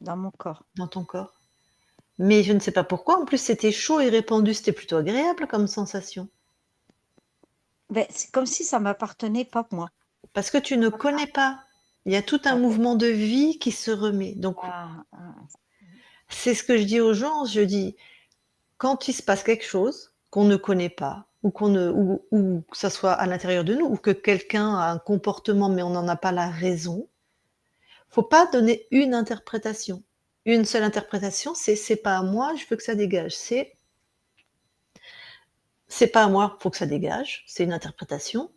Dans mon corps. dans ton corps. Mais je ne sais pas pourquoi, en plus c'était chaud et répandu, c'était plutôt agréable comme sensation. Ben, c'est comme si ça m'appartenait pas moi. Parce que tu ne connais pas. Il y a tout un Ah, mouvement de vie qui se remet. Donc, ah, ah. c'est ce que je dis aux gens. Je dis, quand il se passe quelque chose qu'on ne connaît pas, ou que ça soit à l'intérieur de nous, ou que quelqu'un a un comportement mais on n'en a pas la raison, faut pas donner une interprétation. Une seule interprétation, c'est pas à moi, je veux que ça dégage. C'est pas à moi, faut que ça dégage. C'est une interprétation.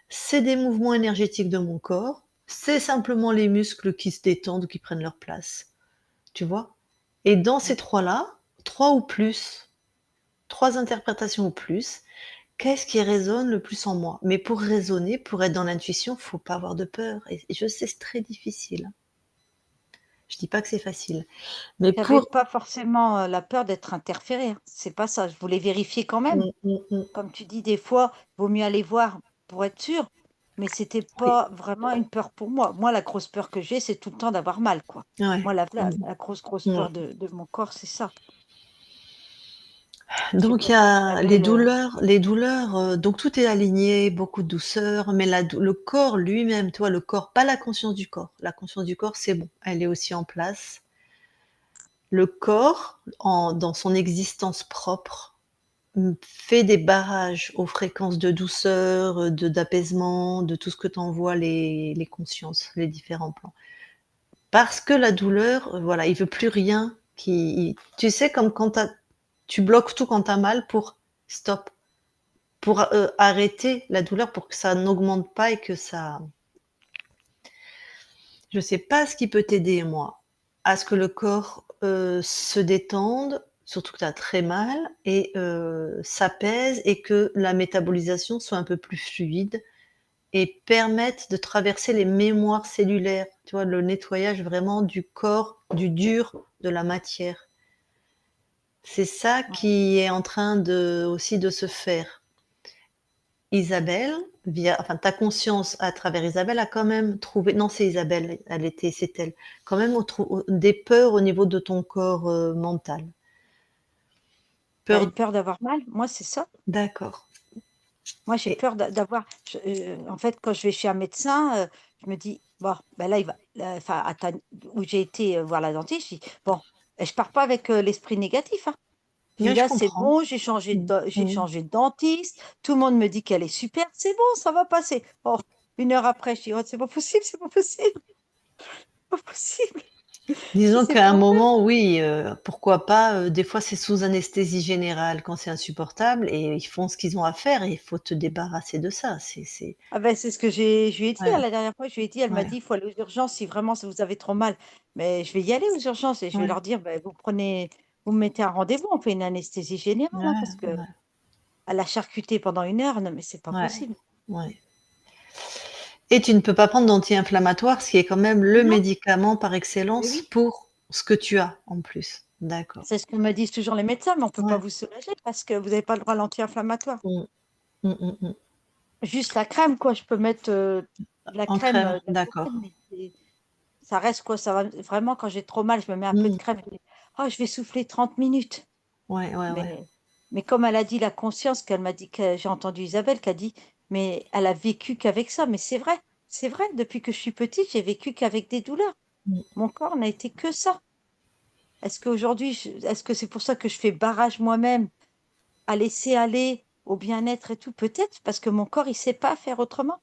C'est des mouvements énergétiques de mon corps. C'est simplement les muscles qui se détendent ou qui prennent leur place. Tu vois? Et dans ces trois-là, trois ou plus, trois interprétations ou plus, qu'est-ce qui résonne le plus en moi? Mais pour raisonner, pour être dans l'intuition, faut pas avoir de peur. Et je sais, c'est très difficile. Je dis pas que c'est facile. Mais J'avais pour pas forcément la peur d'être interférée, hein. C'est pas ça. Je voulais vérifier quand même. mmh, mmh, mmh. Comme tu dis, des fois, vaut mieux aller voir pour être sûr. Mais c'était Oui, pas vraiment une peur pour moi. Moi, la grosse peur que j'ai, c'est tout le temps d'avoir mal, quoi. ouais. Moi, Mmh. la grosse Ouais. peur de mon corps, c'est ça. J'ai Donc il y peur que ça a m'appelle. les douleurs, donc tout est aligné, beaucoup de douceur, mais le corps lui-même, tu vois? Le corps, pas la conscience du corps. La conscience du corps, c'est bon, elle est aussi en place. Le corps, dans son existence propre, fait des barrages aux fréquences de douceur, d'apaisement, de tout ce que t'envoient les consciences, les différents plans. Parce que la douleur, voilà, il veut plus rien qui tu sais, comme quand tu bloques tout quand tu as mal pour stop. Pour, arrêter la douleur, pour que ça n'augmente pas et que ça je sais pas ce qui peut t'aider moi, à ce que le corps, se détende, surtout que tu as très mal et s'apaise et que la métabolisation soit un peu plus fluide et permette de traverser les mémoires cellulaires, tu vois? Le nettoyage vraiment du corps, du dur, de la matière. C'est ça qui est en train aussi de se faire. Isabelle, enfin ta conscience à travers Isabelle a quand même trouvé non c'est Isabelle, c'est elle, quand même des peurs au niveau de ton corps, mental. Bah, Peur une peur d'avoir mal, moi, c'est ça. d'accord Moi, j'ai et peur d'avoir en fait, quand je vais chez un médecin, je me dis: «Bon, ben là, il va» enfin, à ta où j'ai été, voir la dentiste, je dis: «Bon» et je pars pas avec, l'esprit négatif, hein. Je dis: ouais, je «Là, c'est comprends. bon, Mmh. j'ai Mmh. changé de dentiste, tout le monde me dit qu'elle est super, c'est bon, ça va passer». Oh, 1 heure après, je dis: «Oh, c'est pas possible, c'est pas possible, pas possible». Si Disons c'est qu'à un pas vrai. moment, oui, pourquoi pas, des fois c'est sous anesthésie générale quand c'est insupportable et ils font ce qu'ils ont à faire et il faut te débarrasser de ça. C'est Ah ben c'est ce que je lui ai dit, hein, ouais, la dernière fois, je lui ai dit, elle m'a ouais, dit: «Il faut aller aux urgences si vraiment ça vous avez trop mal». Mais je vais y aller aux urgences et je vais ouais, leur dire: vous me mettez un rendez-vous, on fait une anesthésie générale, ouais, hein, parce que ouais, à la charcuter pendant 1 heure, non mais c'est pas ouais, possible». ouais. Et tu ne peux pas prendre d'anti-inflammatoire, ce qui est quand même le Non, médicament par mais excellence oui, pour ce que tu as en plus. D'accord. c'est ce que me disent toujours les médecins, mais on peut pas Ouais. vous soulager parce que vous avez pas le droit à l'anti-inflammatoire. Mmh. Mmh, mmh, mmh. Juste la crème quoi, je peux mettre, En crème, de la crème, d'accord. mais ça reste quoi, ça va vraiment quand j'ai trop mal, je me mets un peu de Mmh. crème, je dis: «Oh je vais souffler 30 minutes». Ouais, ouais, ouais. Mais comme elle a dit la conscience, qu'elle m'a dit que j'ai entendu Isabelle qui a dit: «Mais elle a vécu qu'avec ça». Mais c'est vrai, depuis que je suis petite, j'ai vécu qu'avec des douleurs. Mmh. Mon corps n'a été que ça. Est-ce qu'aujourd'hui, est-ce que c'est pour ça que je fais barrage moi-même à laisser aller au bien-être et tout? Peut-être, parce que mon corps, il sait pas faire autrement.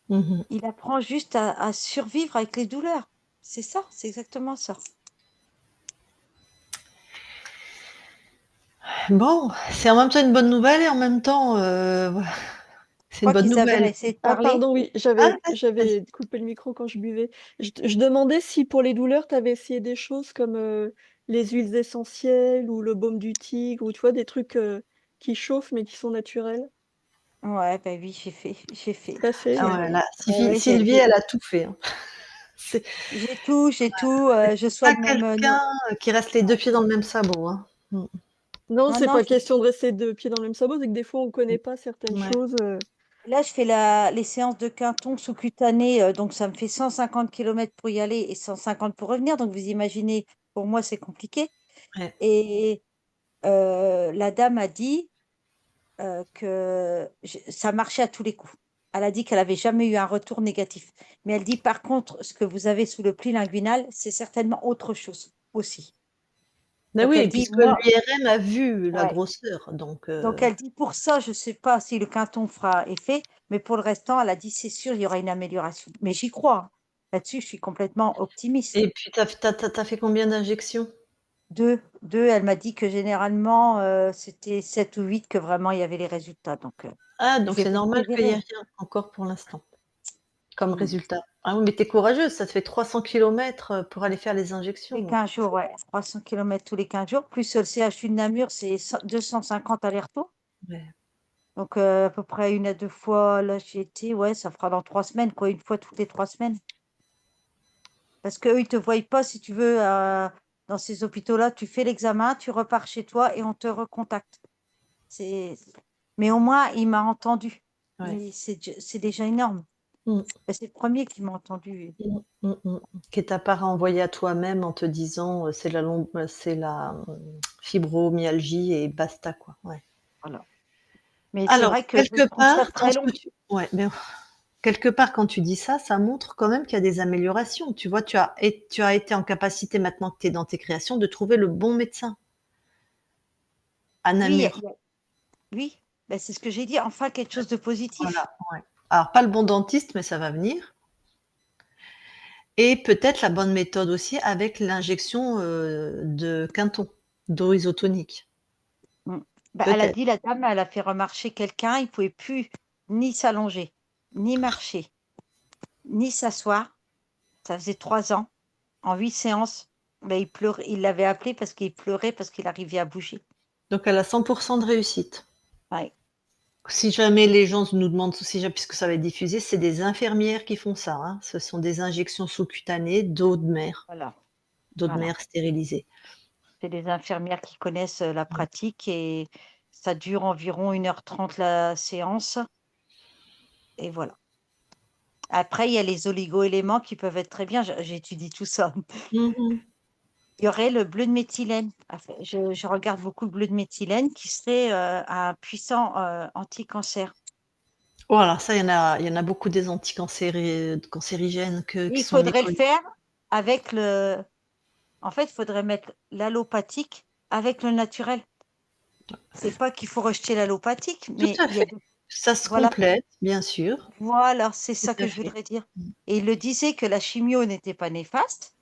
Mmh. Il apprend juste à survivre avec les douleurs. C'est ça, c'est exactement ça. Bon, c'est en même temps une bonne nouvelle et en même temps, voilà, Je c'est une crois bonne qu'Isabelle a nouvelle. essayé de Ah parler. pardon, oui, Ah, j'avais vas-y, vas-y. j'avais coupé le micro quand je buvais. Je demandais si pour les douleurs, tu avais essayé des choses comme, les huiles essentielles ou le baume du tigre ou tu vois des trucs, qui chauffent mais qui sont naturels? Ouais, bah oui, j'ai fait. Tu fait? Ah Ouais. ouais, là, Ouais, ouais, Sylvie, elle a tout fait, hein. C'est j'ai tout, je pas soigne même, quelqu'un, qui reste les 2 ouais. pieds dans le même sabot, hein. Mmh. Non, Non, c'est non, pas question de rester 2 pieds dans le même sabot, c'est que des fois on connaît pas certaines Ouais. choses, là, je fais les séances de Quinton sous-cutané, donc ça me fait 150 kilomètres pour y aller et 150 pour revenir. Donc vous imaginez, pour moi, c'est compliqué. Ouais. Et la dame a dit que ça marchait à tous les coups. Elle a dit qu'elle avait jamais eu un retour négatif. Mais elle dit, par contre, ce que vous avez sous le pli linguinal, c'est certainement autre chose aussi. Bah Donc elle oui, dit, puisque moi, l'URM a vu la ouais. grosseur, donc Donc elle dit, pour ça, je sais pas si le Quinton fera effet, mais pour le restant, elle a dit, c'est sûr, il y aura une amélioration. Mais j'y crois, hein. Là-dessus, je suis complètement optimiste. et puis tu as fait combien d'injections? Deux, elle m'a dit que généralement, c'était 7 ou 8 que vraiment il y avait les résultats. Donc, Ah, je donc vais c'est normal qu'il y ait persévérer. rien encore pour l'instant, comme Mm. résultat. Ah oui, mais tu es courageuse, ça te fait 300 kilomètres, pour aller faire les Les injections. 15 jours, ouais, 300 kilomètres tous les 15 jours, plus le CHU de Namur, c'est 250 allers-retours. Ouais. Donc, à peu près 1 à 2 fois, là, j'y étais, ouais, ça fera dans 3 semaines, quoi, une fois toutes les 3 semaines. Parce qu'eux, ils te voient pas, si tu veux, dans ces hôpitaux-là, tu fais l'examen, tu repars chez toi et on te recontacte. C'est... Mais au moins, il m'a entendu. Ouais. Mais c'est déjà énorme. Mmh. Ben, c'est le premier qui m'a entendu. Mmh, mmh, mmh. Que tu as pas renvoyé à toi-même en te disant, c'est la, fibromyalgie et basta quoi, ouais. Voilà. Mais c'est Alors vrai que je quelque trouve ça part quand très ce que long. tu ouais, mais quelque part quand tu dis ça, ça montre quand même qu'il y a des améliorations. Tu vois? Tu as été en capacité maintenant que tu es dans tes créations de trouver le bon médecin à Oui, Namur. oui, ben, c'est ce que j'ai dit, enfin quelque chose de Voilà, positif. ouais. Alors pas le bon dentiste, mais ça va venir et peut-être la bonne méthode aussi avec l'injection, de Quinton, d'eau isotonique. Mmh. Bah, elle a Peut-être. dit, la dame, elle a fait remarcher quelqu'un, il pouvait plus ni s'allonger, ni marcher, ni s'asseoir. Ça faisait 3 ans. En 8 séances, bah, il pleurait, il l'avait appelé parce qu'il pleurait parce qu'il arrivait à bouger. Donc elle a 100 de réussite. Ouais, Si jamais les gens nous demandent si ja puisque ça va être diffusé, c'est des infirmières qui font ça, hein. Ce sont des injections sous-cutanées voilà, d'eau de voilà. mer stérilisée. C'est des infirmières qui connaissent, la pratique et ça dure environ 1h30 la séance et voilà. Après, il y a les oligo-éléments qui peuvent être très bien, j'étudie tout ça. Mmh mh. Il y aurait le bleu de méthylène. Je regarde beaucoup le bleu de méthylène qui serait, un puissant, anti-cancer. Oh alors ça, il y en a beaucoup des cancérigènes Et qui il sont faudrait le méconnus. faire avec le en fait, il faudrait mettre l'allopathique avec le naturel. C'est pas qu'il faut rejeter l'allopathique, Tout mais à il y a fait. des Ça se voilà, complète, bien sûr, voilà, c'est tout ça à que je fait. voudrais dire Mmh. et il le disait que la chimio n'était pas néfaste.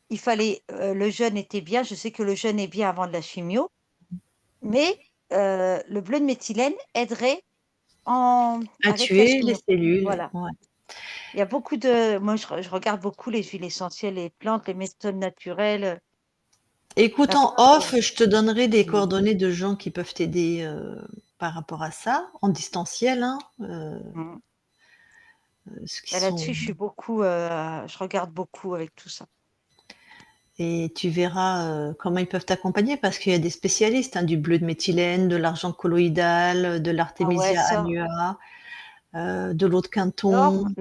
Il fallait, le jeûne était bien, je sais que le jeûne est bien avant de la chimio, mais le bleu de méthylène aiderait À avec la tuer les chimio. cellules, Voilà. ouais. Il y a beaucoup de moi je regarde beaucoup les huiles essentielles, les plantes, les méthodes naturelles, Écoute, la en preuve, off, je te donnerai des mmh, coordonnées de gens qui peuvent t'aider, par rapport à ça, en distanciel, hein, mmh. ceux qui Bah, sont là-dessus, je regarde beaucoup avec tout ça. et tu verras, comment ils peuvent t'accompagner parce qu'il y a des spécialistes, hein, du bleu de méthylène, de l'argent colloïdal, de Ah ouais, l'artémisia ça, annua, de l'eau de l'or Quinton,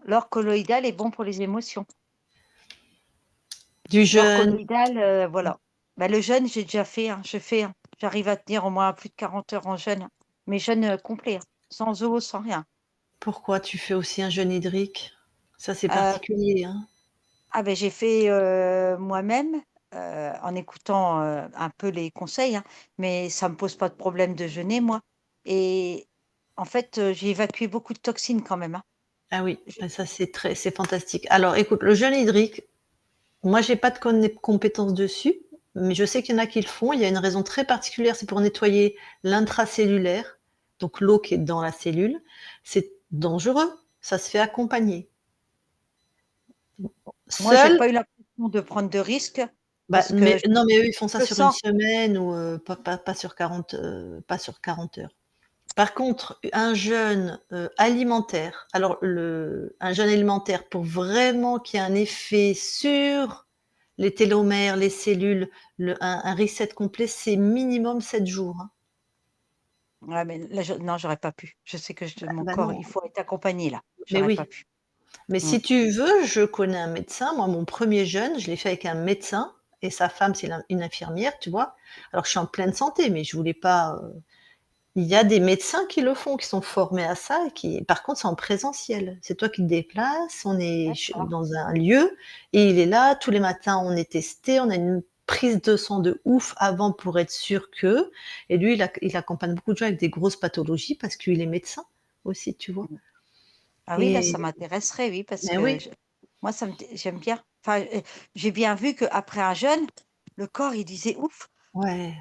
l'or colloïdal est bon pour les émotions. du L'or jeûne. colloïdal, voilà. Bah, le jeûne, j'ai déjà fait, hein, je fais, hein. J'arrive à tenir au moins plus de 40 heures en jeûne, mais jeûne, complet, hein, sans eau, sans rien. Pourquoi tu fais aussi un jeûne hydrique? Ça, c'est Heu, particulier, hein. ah beh, j'ai fait, moi-même, en écoutant, un peu les conseils, hein, mais ça me pose pas de problème de jeûner, moi et en fait, j'ai évacué beaucoup de toxines quand même, hein. Ah oui, Je ça c'est fantastique. Alors écoute, le jeûne hydrique, moi j'ai pas de compétences dessus, mais je sais qu'il y en a qui le font. Il y a une raison très particulière, c'est pour nettoyer l'intracellulaire, donc l'eau qui est dans la cellule. C'est dangereux, ça se fait accompagner. Moi, j'ai Seul, pas eu l'impression de prendre de risques bah, parce que mais non, mais eux, ils font ça je sur une sens semaine ou pas sur 40, pas sur 40 heures. Par contre, un jeûne, alimentaire, alors un jeûne alimentaire pour vraiment qu'il y ait un effet sur les télomères, les cellules, un reset complet, c'est minimum 7 jours, hein. ouais, mais là, non, j'aurais pas pu. Je sais que mon Bah, corps, non, il faut être accompagné là. mais J'aurais pas oui. pu. Mais Mmh. si tu veux, je connais un médecin. Moi, mon premier jeûne, je l'ai fait avec un médecin et sa femme, c'est une infirmière, tu vois? Alors, je suis en pleine santé, mais je voulais pas, il y a des médecins qui le font, qui sont formés à ça et qui par contre, c'est en présentiel. C'est toi qui te déplaces, on est D'accord. dans un lieu et il est là. Tous les matins, on est testé, on a une prise de sang de ouf avant pour être sûr que et lui, il accompagne beaucoup de gens avec des grosses pathologies parce qu'il est médecin aussi, tu vois? Mmh. Ah oui, là, ça Et m'intéresserait, oui, parce mais que oui, moi, j'aime bien. Enfin, j'ai bien vu qu'après un jeûne, le corps, il disait: «Ouf!» ouais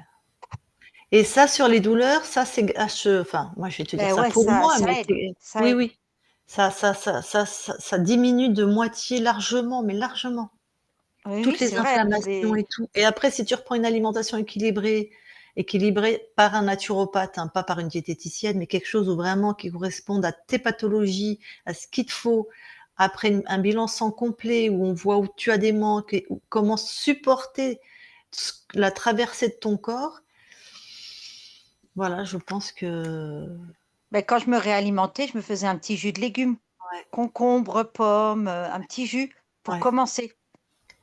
et ça, sur les douleurs, ça, c'est enfin, moi, je vais te dire Ben ça ouais, pour moi, ça mais aide, c'est ça oui, aide. oui, ça diminue de moitié largement, mais largement. Oui, oui, Toutes c'est les vrai, je inflammations l'ai et tout et après si tu reprends une alimentation équilibrée par un naturopathe, hein, pas par une diététicienne, mais quelque chose où vraiment qui corresponde à tes pathologies, à ce qu'il te faut, après un bilan sang complet où on voit où tu as des manques et où comment supporter la traversée de ton corps, voilà, je pense que ben, quand je me réalimentais, je me faisais un petit jus de légumes, ouais, concombre, pommes, un petit jus pour ouais, commencer.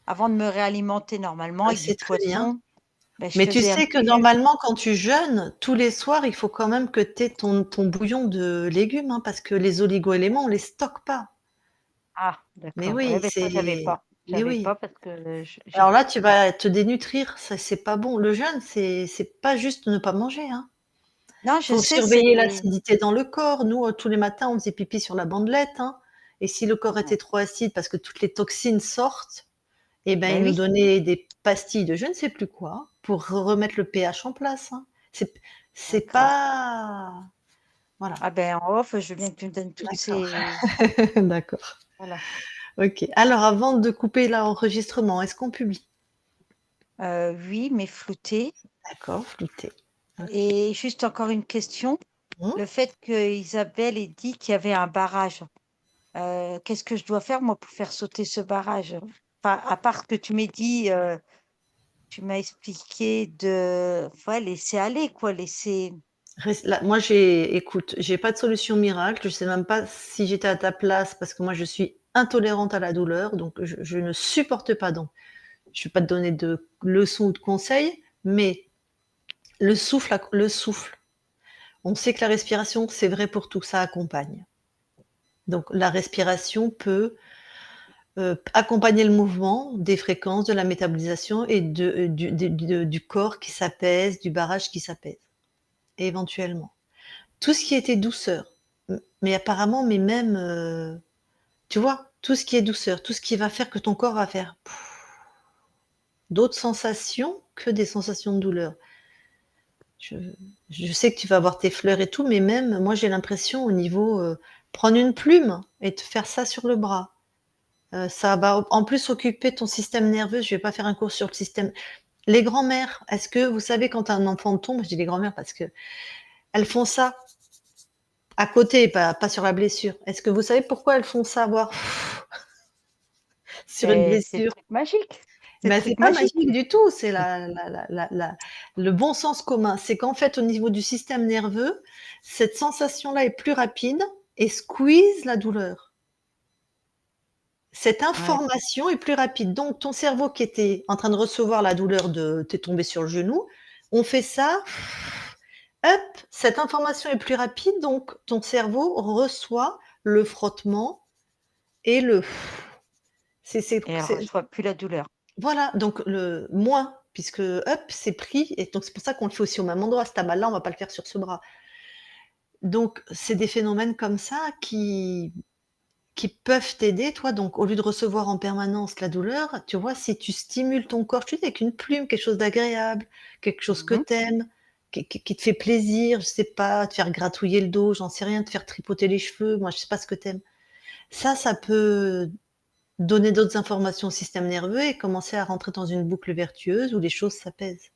Avant de me réalimenter normalement bah, avec du c'est très bien. poisson, ben, je Mais tu faisais un sais que petit jus. normalement, quand tu jeûnes, tous les soirs, il faut quand même que tu aies ton bouillon de légumes, hein, parce que les oligo-éléments, on les stocke pas. Ah, Mais d'accord. Ouais, oui, ben, ça, j'avais c'est pas. mais J'avais oui. pas parce que Alors j'ai là, tu ouais. vas te dénutrir, ça c'est pas bon. Le jeûne, c'est pas juste ne pas manger, hein. Non, je Faut sais, surveiller l'acidité dans le corps. Nous, tous les matins, on faisait pipi sur la bandelette, hein, et si le corps ouais. était trop acide parce que toutes les toxines sortent, eh ben, il Ben nous oui. donnait des pastilles de je ne sais plus quoi pour remettre le pH en place, hein. C'est c'est D'accord. pas voilà. Ah ben, en off, je veux bien que tu me donnes toutes D'accord. ces D'accord. voilà. OK. Alors avant de couper l'enregistrement, est-ce qu'on publie? Oui, mais flouté D'accord, flouté. OK. et juste encore une question. Mmh. Le fait qu'Isabelle ait dit qu'il y avait un barrage, qu'est-ce que je dois faire moi pour faire sauter ce barrage? Enfin, à part que tu m'aies dit, tu m'as expliqué de ouais, laisser aller quoi, laisser Reste là moi, écoute, j'ai pas de solution miracle. Je sais même pas si j'étais à ta place parce que moi, je suis intolérante à la douleur, donc je ne supporte pas donc je vais pas te donner de leçons ou de conseils, mais le souffle, on sait que la respiration, c'est vrai pour tout, ça accompagne. Donc la respiration peut, accompagner le mouvement, des fréquences, de la métabolisation et du corps qui s'apaise, du barrage qui s'apaise, éventuellement. Tout ce qui était douceur, mais apparemment, mais même, tu vois? Tout ce qui est douceur, tout ce qui va faire que ton corps va faire d'autres sensations que des sensations de douleur. Je je sais que tu vas avoir tes fleurs et tout, mais même moi, j'ai l'impression au niveau, prendre une plume et te faire ça sur le bras, ça va en plus occuper ton système nerveux. Je vais pas faire un cours sur le système les grands-mères, est-ce que vous savez quand un enfant tombe, je dis les grands-mères parce qu'elles font ça à côté, pas sur la blessure. Est-ce que vous savez pourquoi elles font ça, voir sur une c'est le blessure? truc magique. C'est le Ben, c'est truc pas magique. magique du tout, c'est la le bon sens commun. C'est qu'en fait, au niveau du système nerveux, cette sensation-là est plus rapide et squeeze la douleur. Cette Ouais. information est plus rapide. Donc ton cerveau qui était en train de recevoir la douleur de tu es tombé sur le genou, on fait ça, hop, cette information est plus rapide, donc ton cerveau reçoit le frottement et le c'est Et elle c'est reçoit plus la douleur. Voilà, donc le moins, puisque hop, c'est pris et donc c'est pour ça qu'on le fait aussi au même endroit. Si tu as mal là, on va pas le faire sur ce bras. Donc c'est des phénomènes comme ça qui peuvent t'aider, toi, donc au lieu de recevoir en permanence la douleur, tu vois, si tu stimules ton corps, tu dis avec une plume, quelque chose d'agréable, quelque chose que Mmh. tu aimes, qui te fait plaisir, je sais pas, te faire gratouiller le dos, j'en sais rien, te faire tripoter les cheveux, moi je sais pas ce que tu aimes. Ça peut donner d'autres informations au système nerveux et commencer à rentrer dans une boucle vertueuse où les choses s'apaisent.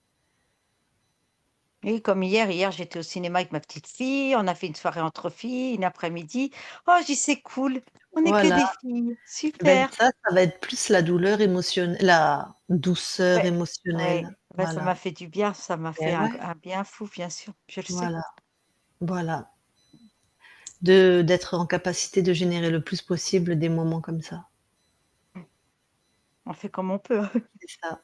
Oui, comme hier, j'étais au cinéma avec ma petite fille, on a fait une soirée entre filles, une après-midi. Oh, je dis: «C'est cool, on n'est que Voilà, des filles, ben super!» ça va être plus la douleur émotionnelle, la douceur Ouais, émotionnelle, ouais, bah, ça voilà. m'a fait du bien, ça m'a fait Et ouais, un bien fou, bien sûr, je le sais. voilà, voilà. D'être en capacité de générer le plus possible des moments comme ça. On fait comme on peut, hein. C'est ça.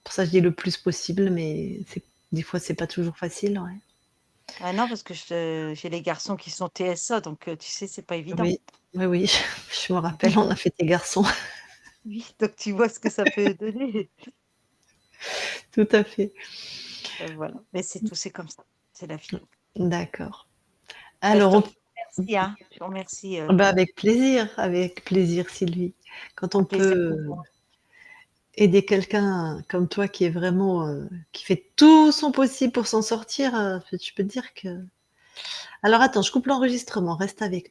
Pour ça, je dis le plus possible, mais c'est des fois, c'est pas toujours facile, ouais. Ah non, parce que j'ai les garçons qui sont TSA, donc tu sais, c'est pas évident. Oui, oui, oui, je me rappelle, on a fait des garçons. Oui, donc tu vois ce que ça peut donner. Tout à fait. Voilà, mais c'est tout, c'est comme ça, c'est la vie. D'accord. Bah, je Alors te on remercie, hein, je te remercie, bah, avec plaisir Sylvie. Quand un on plaisir peut pour moi. aider quelqu'un comme toi qui est vraiment, qui fait tout son possible pour s'en sortir, je peux te dire que alors attends, je coupe l'enregistrement, reste avec nous.